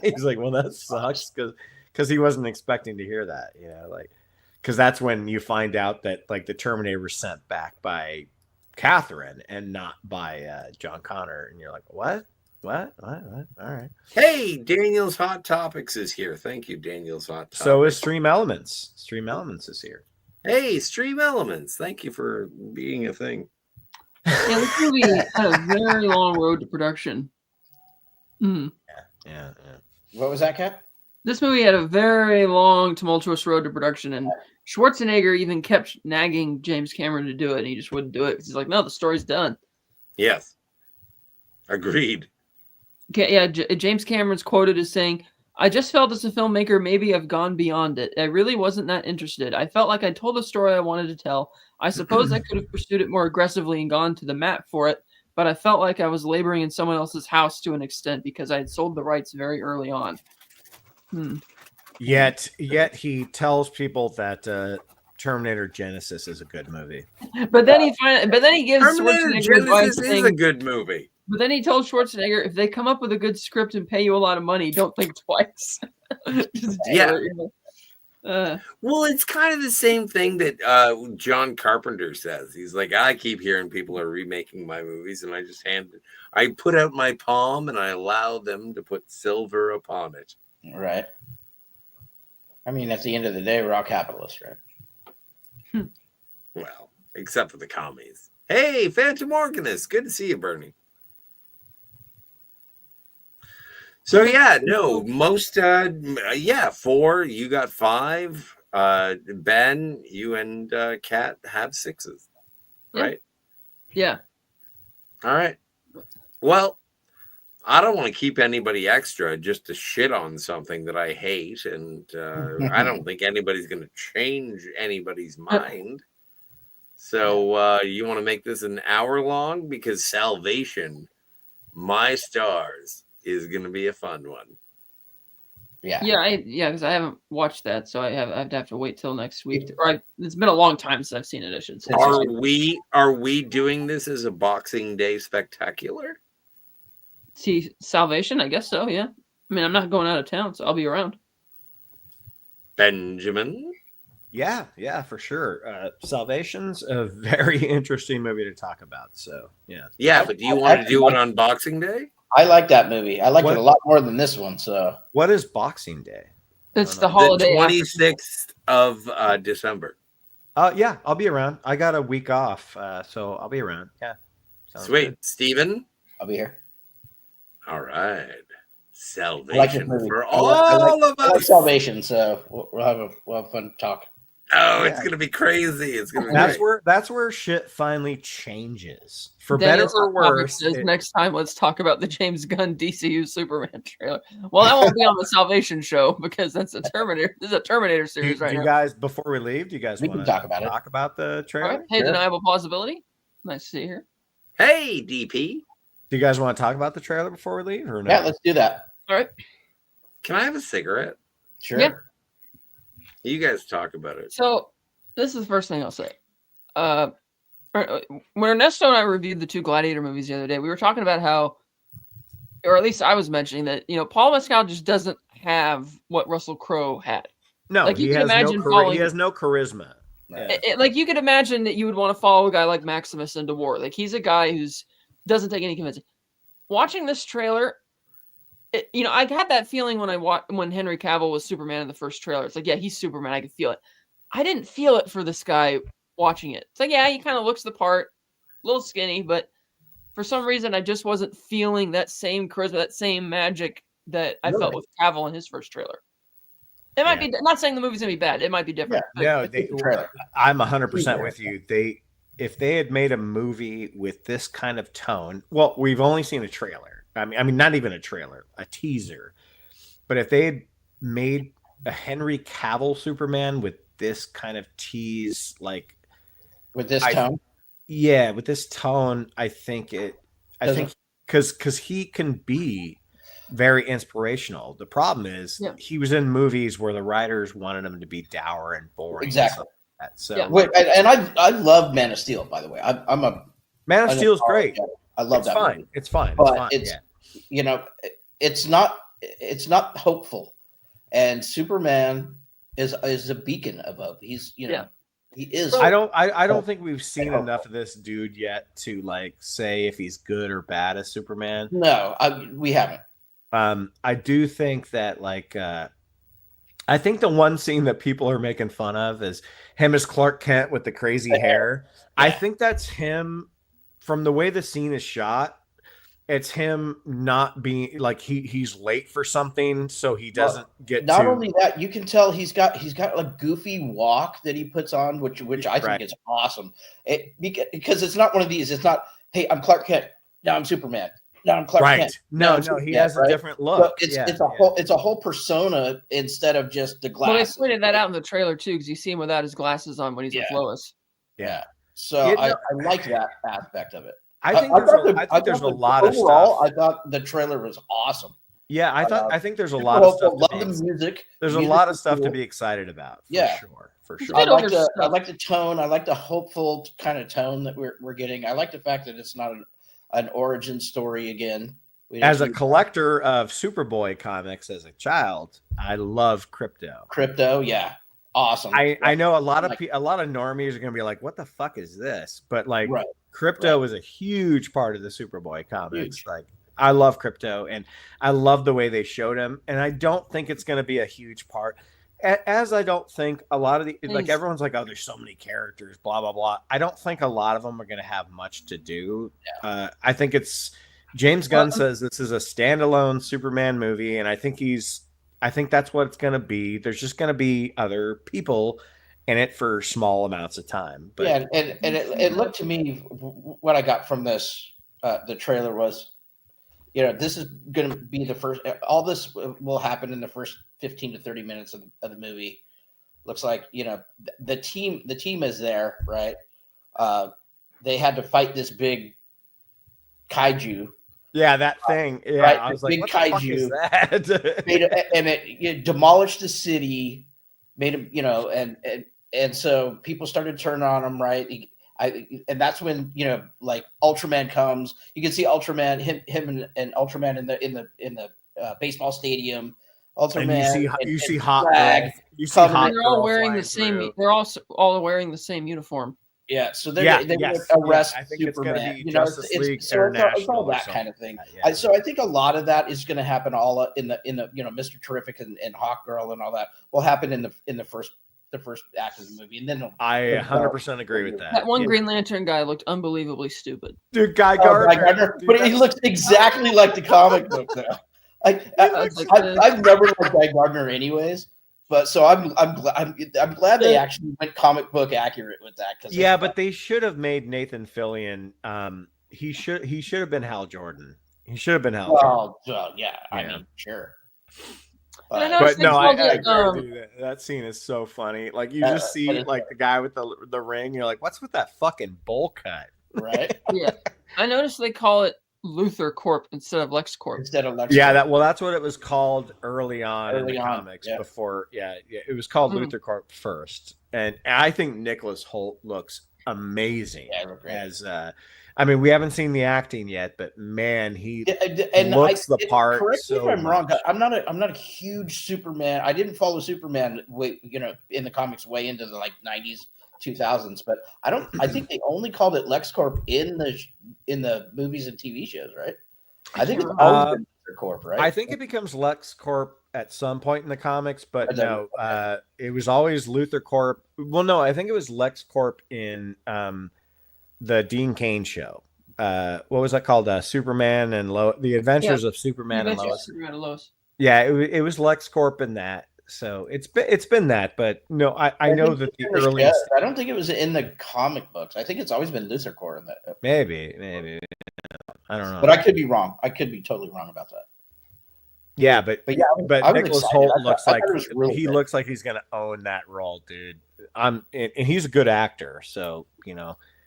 He's like, well, that sucks, because he wasn't expecting to hear that, like, because that's when you find out that like the Terminator was sent back by Catherine and not by John Connor, and you're like, what? All right. Hey, Daniel's Hot Topics is here. Thank you, Daniel's Hot Topics. So is Stream Elements. Stream Elements is here. Hey, Stream Elements. Thank you for being a thing. Yeah, this movie had a very long road to production. Yeah. What was that, Kat? This movie had a very long, tumultuous road to production, and Schwarzenegger even kept nagging James Cameron to do it, and he just wouldn't do it. He's like, no, the story's done. Yes. Agreed. Okay, yeah, James Cameron's quoted as saying, I just felt as a filmmaker, maybe I've gone beyond it. I really wasn't that interested. I felt like I told the story I wanted to tell. I suppose I could have pursued it more aggressively and gone to the mat for it, but I felt like I was laboring in someone else's house to an extent because I had sold the rights very early on. Yet he tells people that Terminator Genesis is a good movie. But then he gives Terminator Schwarzenegger advice Genesis is saying, a good movie. But then he told Schwarzenegger, if they come up with a good script and pay you a lot of money, don't think twice. Just do Yeah. it, you know? Well, it's kind of the same thing that John Carpenter says. He's like, I keep hearing people are remaking my movies, and I put out my palm and I allow them to put silver upon it. Right. I mean, at the end of the day, we're all capitalists, right? Well, except for the commies. Hey, Phantom Organist. Good to see you, Bernie. So, yeah, no, most, 4. You got 5. Ben, you and Kat have 6s, right? Yeah. All right. Well, I don't want to keep anybody extra just to shit on something that I hate, and I don't think anybody's going to change anybody's mind. So you want to make this an hour long? Because Salvation, My Stars, is going to be a fun one. Yeah. Because I haven't watched that, so I have to wait till next week. It's been a long time since I've seen it. I should say. Are we doing this as a Boxing Day spectacular? See Salvation? I guess so. Yeah. I mean, I'm not going out of town, so I'll be around. Benjamin? Yeah, for sure. Salvation's a very interesting movie to talk about. So yeah. Yeah, but do you want to do it on Boxing Day? I like that movie. I like it a lot more than this one. So what is Boxing Day? It's the holiday. The 26th of December. Yeah, I'll be around. I got a week off, so I'll be around. Yeah. Sweet. Good. Steven? I'll be here. All right. Salvation like for all of us. I like Salvation, so we'll have a fun talk. Oh, it's gonna be crazy. It's gonna be that's where shit finally changes. For better or worse. Next time, let's talk about the James Gunn DCU Superman trailer. Well, that won't be on the Salvation show because that's a Terminator. This is a Terminator series right now. You guys, before we leave, do you guys want to talk about the trailer? Right. Hey, Deniable Plausibility. Nice to see you here. Hey, DP. Do you guys want to talk about the trailer before we leave, or no? Yeah, let's do that. All right. Can I have a cigarette? Sure. Yeah. You guys talk about it. So, this is the first thing I'll say. When Ernesto and I reviewed the 2 Gladiator movies the other day, we were talking about how, or at least I was mentioning that, Paul Mescal just doesn't have what Russell Crowe had. No, like he has no charisma. Yeah. Like you could imagine that you would want to follow a guy like Maximus into war. Like he's a guy who's doesn't take any convincing. Watching this trailer, I had that feeling when Henry Cavill was Superman in the first trailer. It's like, yeah, he's Superman. I could feel it. I didn't feel it for this guy watching it. It's like, yeah, he kind of looks the part, a little skinny, but for some reason, I just wasn't feeling that same charisma, that same magic that I felt with Cavill in his first trailer. It might be, not saying the movie's going to be bad. It might be different. Yeah. I'm 100% with you. If they had made a movie with this kind of tone, well, we've only seen a trailer. I mean, not even a trailer, a teaser. But if they had made a Henry Cavill Superman with this kind of tease, like with this tone, with this tone, I think because he can be very inspirational. The problem is he was in movies where the writers wanted him to be dour and boring. Exactly. So, and I love Man of Steel, by the way. I'm a Man of Steel is great. I love that. Movie. It's fine. But it's not hopeful. And Superman is a beacon of hope. He's he is. I don't think we've seen enough of this dude yet to like say if he's good or bad as Superman. No, we haven't. I do think that I think the one scene that people are making fun of is him as Clark Kent with the crazy hair. Yeah. I think that's him from the way the scene is shot. It's him not being like he's late for something, so he doesn't get not to. only that, you can tell he's got a goofy walk that he puts on, which I think is awesome. Because it's not one of these. It's not, hey, I'm Clark Kent, now I'm Superman, now I'm Clark Kent. No, he has a different look. So it's a whole persona instead of just the glasses. Well, they pointed that out in the trailer too, because you see him without his glasses on when he's with Lois. Yeah. So I like that aspect of it. I think there's a lot of stuff. I thought the trailer was awesome. Yeah, I think there's a lot of stuff. Love the music. There's a lot of stuff to be excited about. For sure. I like the tone. I like the hopeful kind of tone that we're getting. I like the fact that it's not an origin story again. As a collector of Superboy comics as a child, I love Crypto. Crypto, yeah. Awesome. I know a lot of normies are going to be like, what the fuck is this? But like Crypto was a huge part of the Superboy comics. Like I love Crypto and I love the way they showed him. And I don't think it's going to be a huge part. As I don't think a lot of like everyone's like, oh, there's so many characters, blah, blah, blah. I don't think a lot of them are going to have much to do. Yeah. I think it's James Gunn says this is a standalone Superman movie. And I think that's what it's going to be. There's just going to be other people in it for small amounts of time. But yeah, and it looked to me, what I got from this, the trailer was, this is going to be the first. All this will happen in the first 15 to 30 minutes of the movie. Looks like the team is there, right? They had to fight this big kaiju. Yeah, that thing. Yeah, right? I was like, what the fuck is that? and it demolished the city, made him, and so people started turning on him, right? And that's when like Ultraman comes. You can see Ultraman, him and Ultraman in the baseball stadium. Ultraman, and you see Hot Girl. You see Hot They're all wearing the same. They're all wearing the same uniform. Yeah, so they arrest I think Superman. It's going to be Justice League International. It's all that kind of thing. So I think a lot of that is going to happen all in the Mr. Terrific and Hawk Girl and all that will happen in the first act of the movie, and then I 100% agree with that. That one Green Lantern guy looked unbelievably stupid. Dude, Guy Gardner. But he looks exactly like the comic book though. I've never liked Guy Gardner anyways. But so I'm glad they actually went comic book accurate with that. Yeah, but they should have made Nathan Fillion. He should have been Hal Jordan. He should have been Hal Jordan. Yeah. I mean, sure. But no, I agree. That scene is so funny. Like you just see like the guy with the ring. You're like, what's with that fucking bowl cut? Right. Yeah, I noticed they call it Luthor Corp instead of LexCorp. Yeah, that's what it was called early on in the comics. Yeah. Before, it was called Luthor Corp first, and I think Nicholas Hoult looks amazing as. I mean, we haven't seen the acting yet, but man, he looks the part. Correct me if I'm wrong. I'm not a huge Superman. I didn't follow Superman in the comics way into the 90s. 2000s, but I think they only called it LexCorp in the movies and TV shows, right? I think it's always been LexCorp, right? I think it becomes LexCorp at some point in the comics, but no, it was always Luthor Corp. Well, no, I think it was LexCorp in the Dean Cain show. What was that called? Superman and The Adventures of Superman and Lois. Yeah, it was LexCorp in that. So it's been that, but no, I know that the earliest. I don't think it was in the comic books. I think it's always been Luthor Corp in that. Maybe I don't know, but I could be wrong. I could be totally wrong about that. Yeah, but Nicholas Hoult looks like he looks like he's gonna own that role, dude. And he's a good actor, so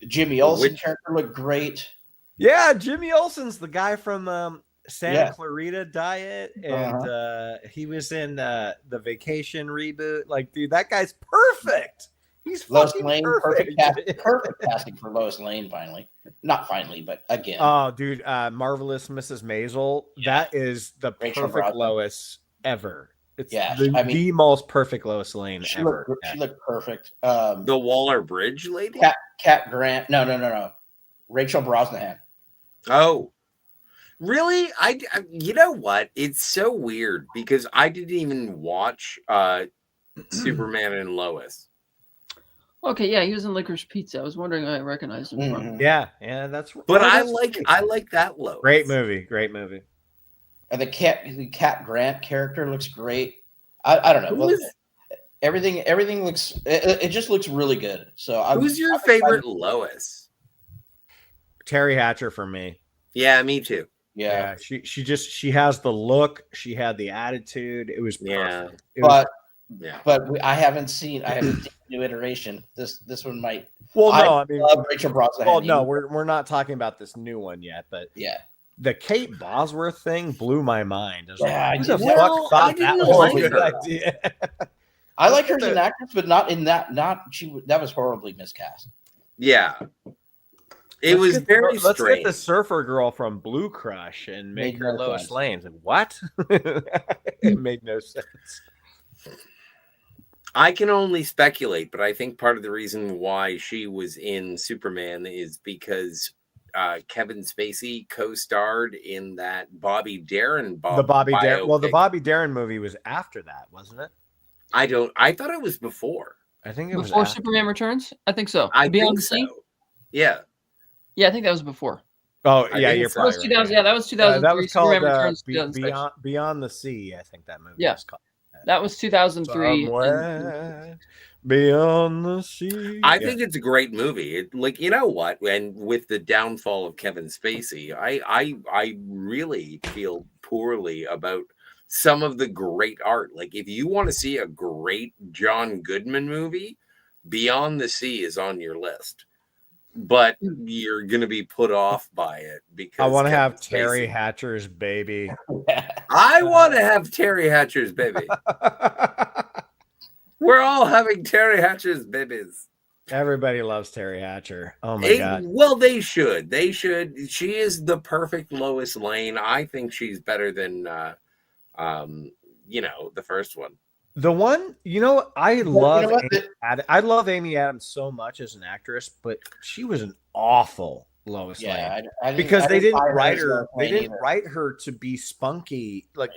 Jimmy Olsen character looked great. Yeah, Jimmy Olsen's the guy from Santa Clarita Diet, and he was in the Vacation reboot. Like, dude, that guy's perfect. He's Lois Lane, perfect casting for Lois Lane. Not finally, but again. Oh, dude, Marvelous Mrs. Maisel. Yeah. That is the perfect Lois ever. It's the most perfect Lois Lane ever. She looked perfect. The Waller-Bridge lady, Cat Grant. No. Rachel Brosnahan. Oh. Really? You know what? It's so weird because I didn't even watch Superman and Lois. Okay, yeah, he was in Licorice Pizza. I was wondering I recognized him from. Yeah, that's. But I that's like that Lois. Great movie. And the Cat Grant character looks great. I don't know. Well, everything looks. It just looks really good. So who's your favorite Lois? Terry Hatcher for me. Yeah, me too. Yeah. She has the look. She had the attitude. It was perfect. I haven't seen new iteration. This one might. Well, no, I mean, love Rachel Brosnahan. Well, no, we're not talking about this new one yet, but yeah, the Kate Bosworth thing blew my mind. I was yeah, who the fuck thought that was a good idea? I like her as an actress, but not in that. That was horribly miscast. Yeah, it was very strange. Let's get the surfer girl from Blue Crush and make her Lois Lane. What? It made no sense. I can only speculate, but I think part of the reason why she was in Superman is because Kevin Spacey co-starred in that Bobby Darin biopic. The Bobby Darin movie was after that, wasn't it? I thought it was before. I think it was before Superman Returns. I think so. I think so. Yeah. Yeah, I think that was before. Oh, yeah, you're probably right. Yeah, that was 2003. That was called Returns, Beyond the Sea, I think that movie was called. That was 2003. Beyond the Sea. I think it's a great movie. You know what? And with the downfall of Kevin Spacey, I really feel poorly about some of the great art. Like, if you want to see a great John Goodman movie, Beyond the Sea is on your list. But you're going to be put off by it because I want to have Terry Hatcher's baby. I want to have Terry Hatcher's baby. We're all having Terry Hatcher's babies. Everybody loves Terry Hatcher. Oh my God. Well, they should. They should. She is the perfect Lois Lane. I think she's better than, the first one. The one, I love Amy Adams so much as an actress, but she was an awful Lois Lane because they didn't write her. They didn't write her to be spunky. Like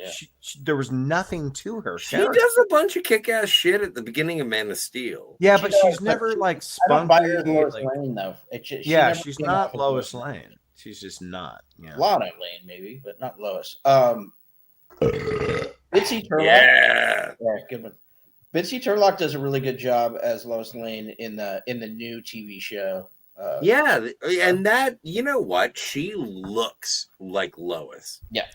there was nothing to her. She does a bunch of kick-ass shit at the beginning of Man of Steel. Yeah, but she's never like spunky. Lois Lane though. She's not Lois Lane. She's just not. Yeah. Lana Lane maybe, but not Lois. Bitsy Turlock. Yeah, good one. Bitsy Turlock does a really good job as Lois Lane in the new TV show. And that, you know what? She looks like Lois. Yeah,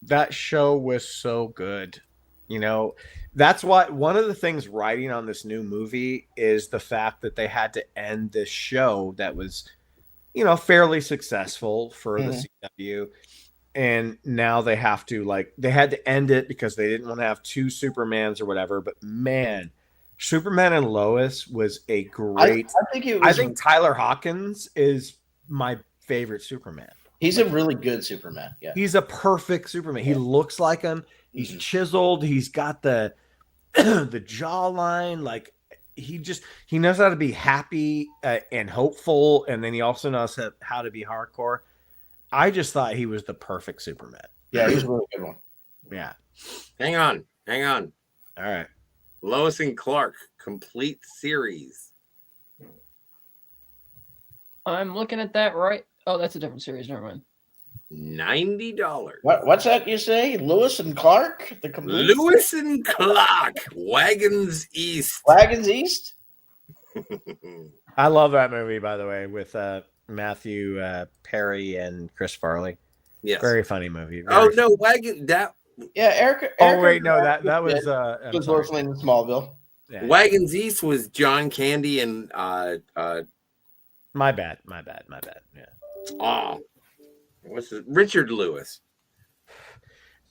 that show was so good. That's why one of the things writing on this new movie is the fact that they had to end this show that was, fairly successful for the CW. And now they have to they had to end it because they didn't want to have two Supermans or whatever. But man, Superman and Lois was a great. I think Tyler Hawkins is my favorite Superman. He's a really good Superman. Yeah, he's a perfect Superman. He looks like him. He's chiseled. He's got the the jawline. He knows how to be happy and hopeful, and then he also knows how to be hardcore. I just thought he was the perfect Superman. Yeah, he's a really good one. Yeah. Hang on. All right. Lois and Clark, complete series. I'm looking at that right. Oh, that's a different series. Never mind. $90. What's that you say? Lewis and Clark? Lewis and Clark, Wagons East. Wagons East? I love that movie, by the way, with Matthew Perry and Chris Farley. Yes, very funny movie. Erica. Oh wait, no, that was Lois Lane in Smallville. Yeah. Wagons East was John Candy and my bad. Yeah. What's it? Richard Lewis.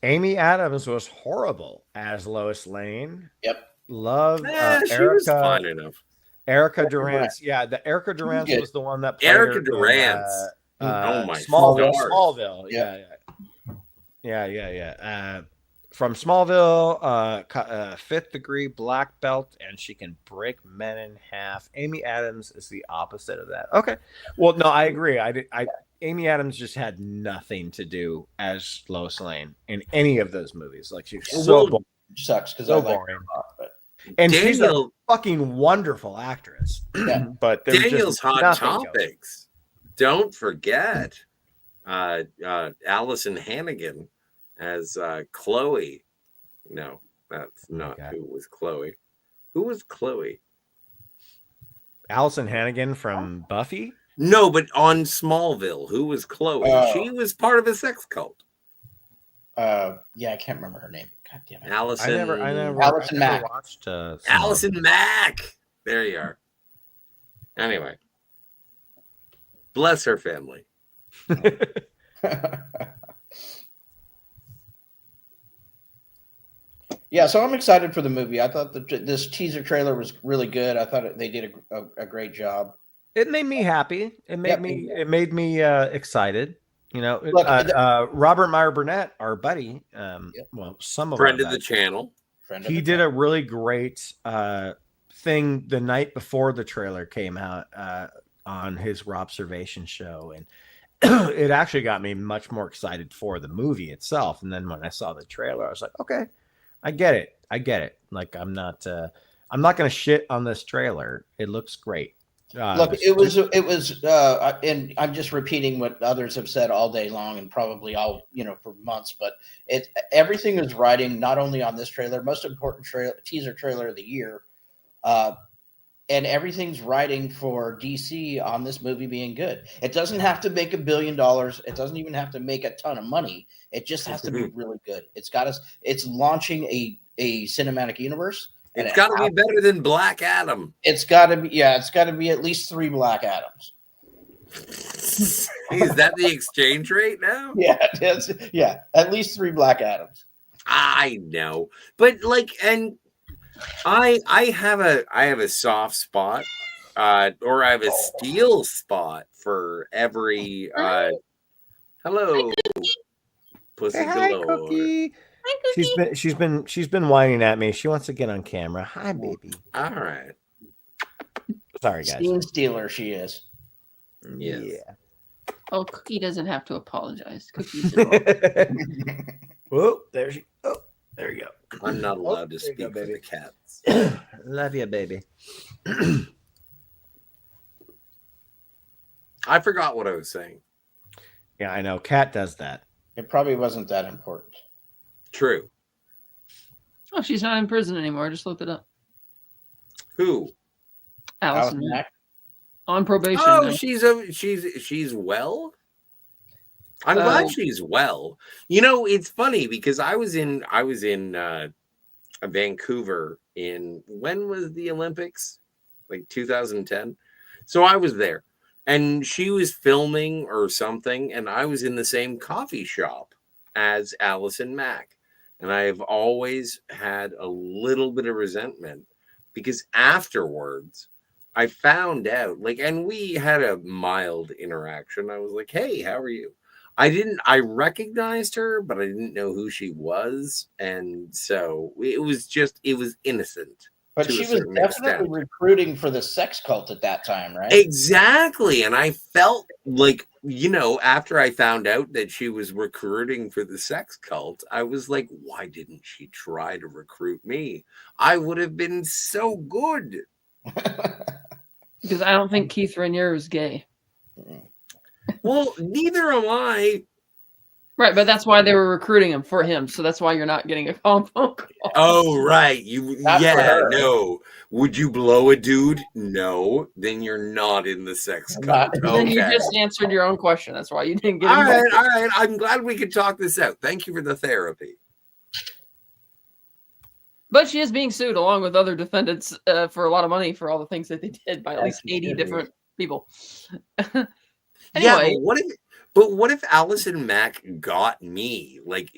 Amy Adams was horrible as Lois Lane. Yep. Love she Erica. Was fine enough. Erica Durance. Yeah, the Erica Durance was the one that played Erica Durance. Smallville. Yeah. From Smallville, Fifth Degree Black Belt, and she can break men in half. Amy Adams is the opposite of that. Okay. Well, no, I agree. Amy Adams just had nothing to do as Lois Lane in any of those movies. Like she's so boring. Sucks because so boring. And she's a fucking wonderful actress. Yeah. But there's Daniel's just Hot nothing going. Topics. Don't forget Allison Hannigan as Chloe. No, that's not who was Chloe. Who was Chloe? Allison Hannigan from Buffy? No, but on Smallville, who was Chloe? She was part of a sex cult. Yeah, I can't remember her name. God damn it. Allison. I never Mack. watched Allison Mack. There you are. Anyway, bless her family. Yeah, so I'm excited for the movie. I thought this teaser trailer was really good. I thought they did a great job. It made me happy. It made me excited. You know, Look, Robert Meyer Burnett, our buddy, well, some of Friend our of the channel. He did a really great thing the night before the trailer came out on his Robservation show, and it actually got me much more excited for the movie itself. And then when I saw the trailer, I was like, okay, I get it. Like I'm not going to shit on this trailer. It looks great. Look, it was, and I'm just repeating what others have said all day long, and probably all for months. But everything is riding not only on this trailer, most important teaser trailer of the year, and everything's riding for DC on this movie being good. It doesn't have to make $1 billion. It doesn't even have to make a ton of money. It just has to be really good. It's launching a cinematic universe. It's got to be better than Black Adam. It's got to be, it's got to be at least 3 Black Adams. Is that the exchange rate now? Yeah, at least 3 Black Adams. I know, but and I have a soft spot, or I have a steel spot for every. Hello, pussy galore. Cookie. She's been whining at me. She wants to get on camera. Hi, baby. All right. Sorry, guys. Scene stealer, she is. Yes. Yeah. Oh, Cookie doesn't have to apologize. Cookie's Oh, there you go. I'm not allowed to speak for the cats. Love you, baby. I forgot what I was saying. Yeah, I know. Cat does that. It probably wasn't that important. True. Oh, she's not in prison anymore. I just looked it up. Who? Allison Mack. On probation. Oh, now. she's well. I'm glad she's well. It's funny because I was in Vancouver when was the Olympics? Like 2010. So I was there, and she was filming or something, and I was in the same coffee shop as Allison Mack. And I've always had a little bit of resentment because afterwards I found out, and we had a mild interaction. I was like, hey, how are you? I recognized her, but I didn't know who she was. And so it was innocent. But she was definitely recruiting for the sex cult at that time, right? Exactly. And I felt like, after I found out that she was recruiting for the sex cult, I was like, why didn't she try to recruit me? I would have been so good. Because I don't think Keith Raniere is gay. Well, neither am I. Right, but that's why they were recruiting him for him. So that's why you're not getting a phone call. Oh, right. No. Would you blow a dude? No. Then you're not in the sex cult. Okay. Then you just answered your own question. That's why you didn't get All right. I'm glad we could talk this out. Thank you for the therapy. But she is being sued along with other defendants for a lot of money for all the things that they did by at least 80 different people. Anyway. Yeah, but what if Allison Mack got me? Like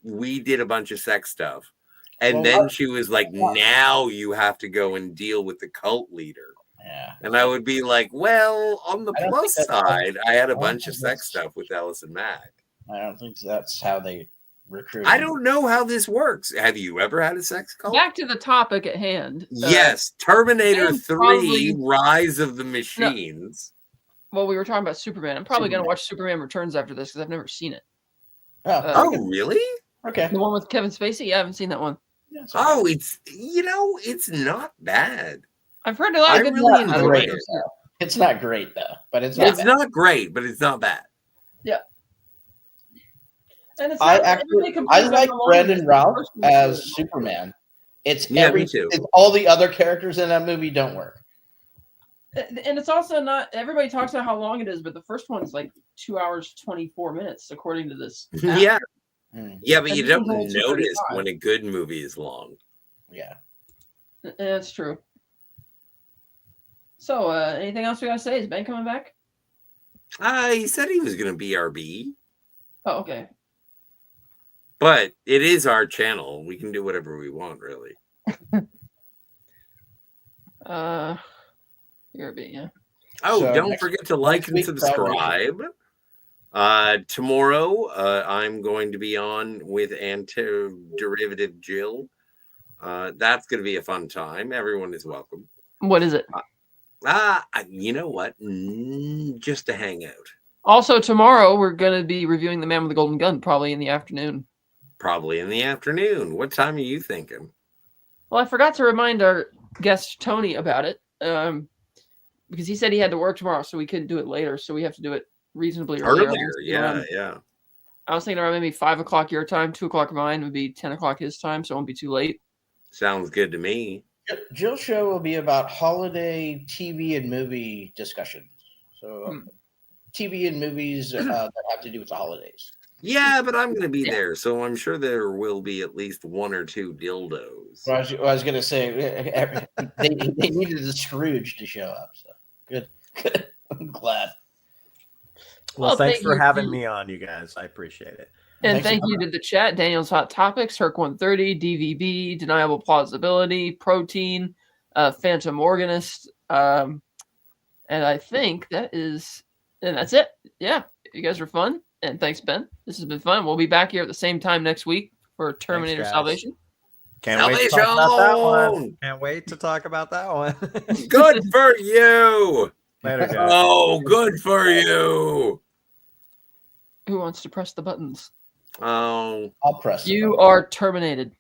we did a bunch of sex stuff. And then she was like, now you have to go and deal with the cult leader. Yeah. And I would be like, well, on the plus side, I had a bunch of sex stuff with Allison Mack. I don't think that's how they recruit. I don't know how this works. Have you ever had a sex cult? Back to the topic at hand. Yes. Terminator 3, Rise of the Machines. Well, we were talking about Superman. I'm probably going to watch Superman Returns after this because I've never seen it. Oh, really? Okay. The one with Kevin Spacey? Yeah, I haven't seen that one. Yeah, it's all right. it's not bad. I've heard a lot I of good really things. enjoyed Great, it. though. It's not great though, but it's not. It's bad. not great, but it's not bad. And it's I not, actually I like Brandon Routh as Superman. It's Me too. It's all the other characters in that movie don't work. And it's also not, everybody talks about how long it is, but the first one's like 2 hours 24 minutes according to this app. Yeah, Hmm. yeah, but And you this one's don't only notice 2:35. when a good movie is long. Yeah. That's true. So anything else we gotta say? Is Ben coming back? He said he was going to be RB, Oh, okay. but it is our channel. We can do whatever we want, really. BRB, yeah. Oh, So don't next- forget to like and week, subscribe. Tomorrow, I'm going to be on with Antiderivative Jill. That's going to be a fun time. Everyone is welcome. What is it? You know what? Just to hang out. Also, tomorrow we're gonna be reviewing The Man with the Golden Gun, probably in the afternoon. Probably in the afternoon. What time are you thinking? Well, I forgot to remind our guest Tony about it, because he said he had to work tomorrow, so we couldn't do it later. So we have to do it reasonably early. Earlier, yeah. I was thinking around maybe 5 o'clock your time, 2 o'clock mine would be 10 o'clock his time, so it won't be too late. Sounds good to me. Jill's show will be about holiday TV and movie discussions. So TV and movies that have to do with the holidays. Yeah, but I'm going to be there, so I'm sure there will be at least 1 or 2 dildos. Well, I was going to say they needed a Scrooge to show up. So good. I'm glad. Well, thanks thank for you. having me on, you guys. I appreciate it. And Thanks thank you to the chat, Daniel's Hot Topics, Herc 130, DVB, Deniable Plausibility, Protein, Phantom Organist, and I think that's it. Yeah, you guys were fun, and thanks, Ben. This has been fun. We'll be back here at the same time next week for Terminator guys. Salvation. Can't wait to talk about that one. Can't wait to talk about that one. Good for you. Later, guys. Oh, good for you. Who wants to press the buttons? Oh, I'll press. You are terminated.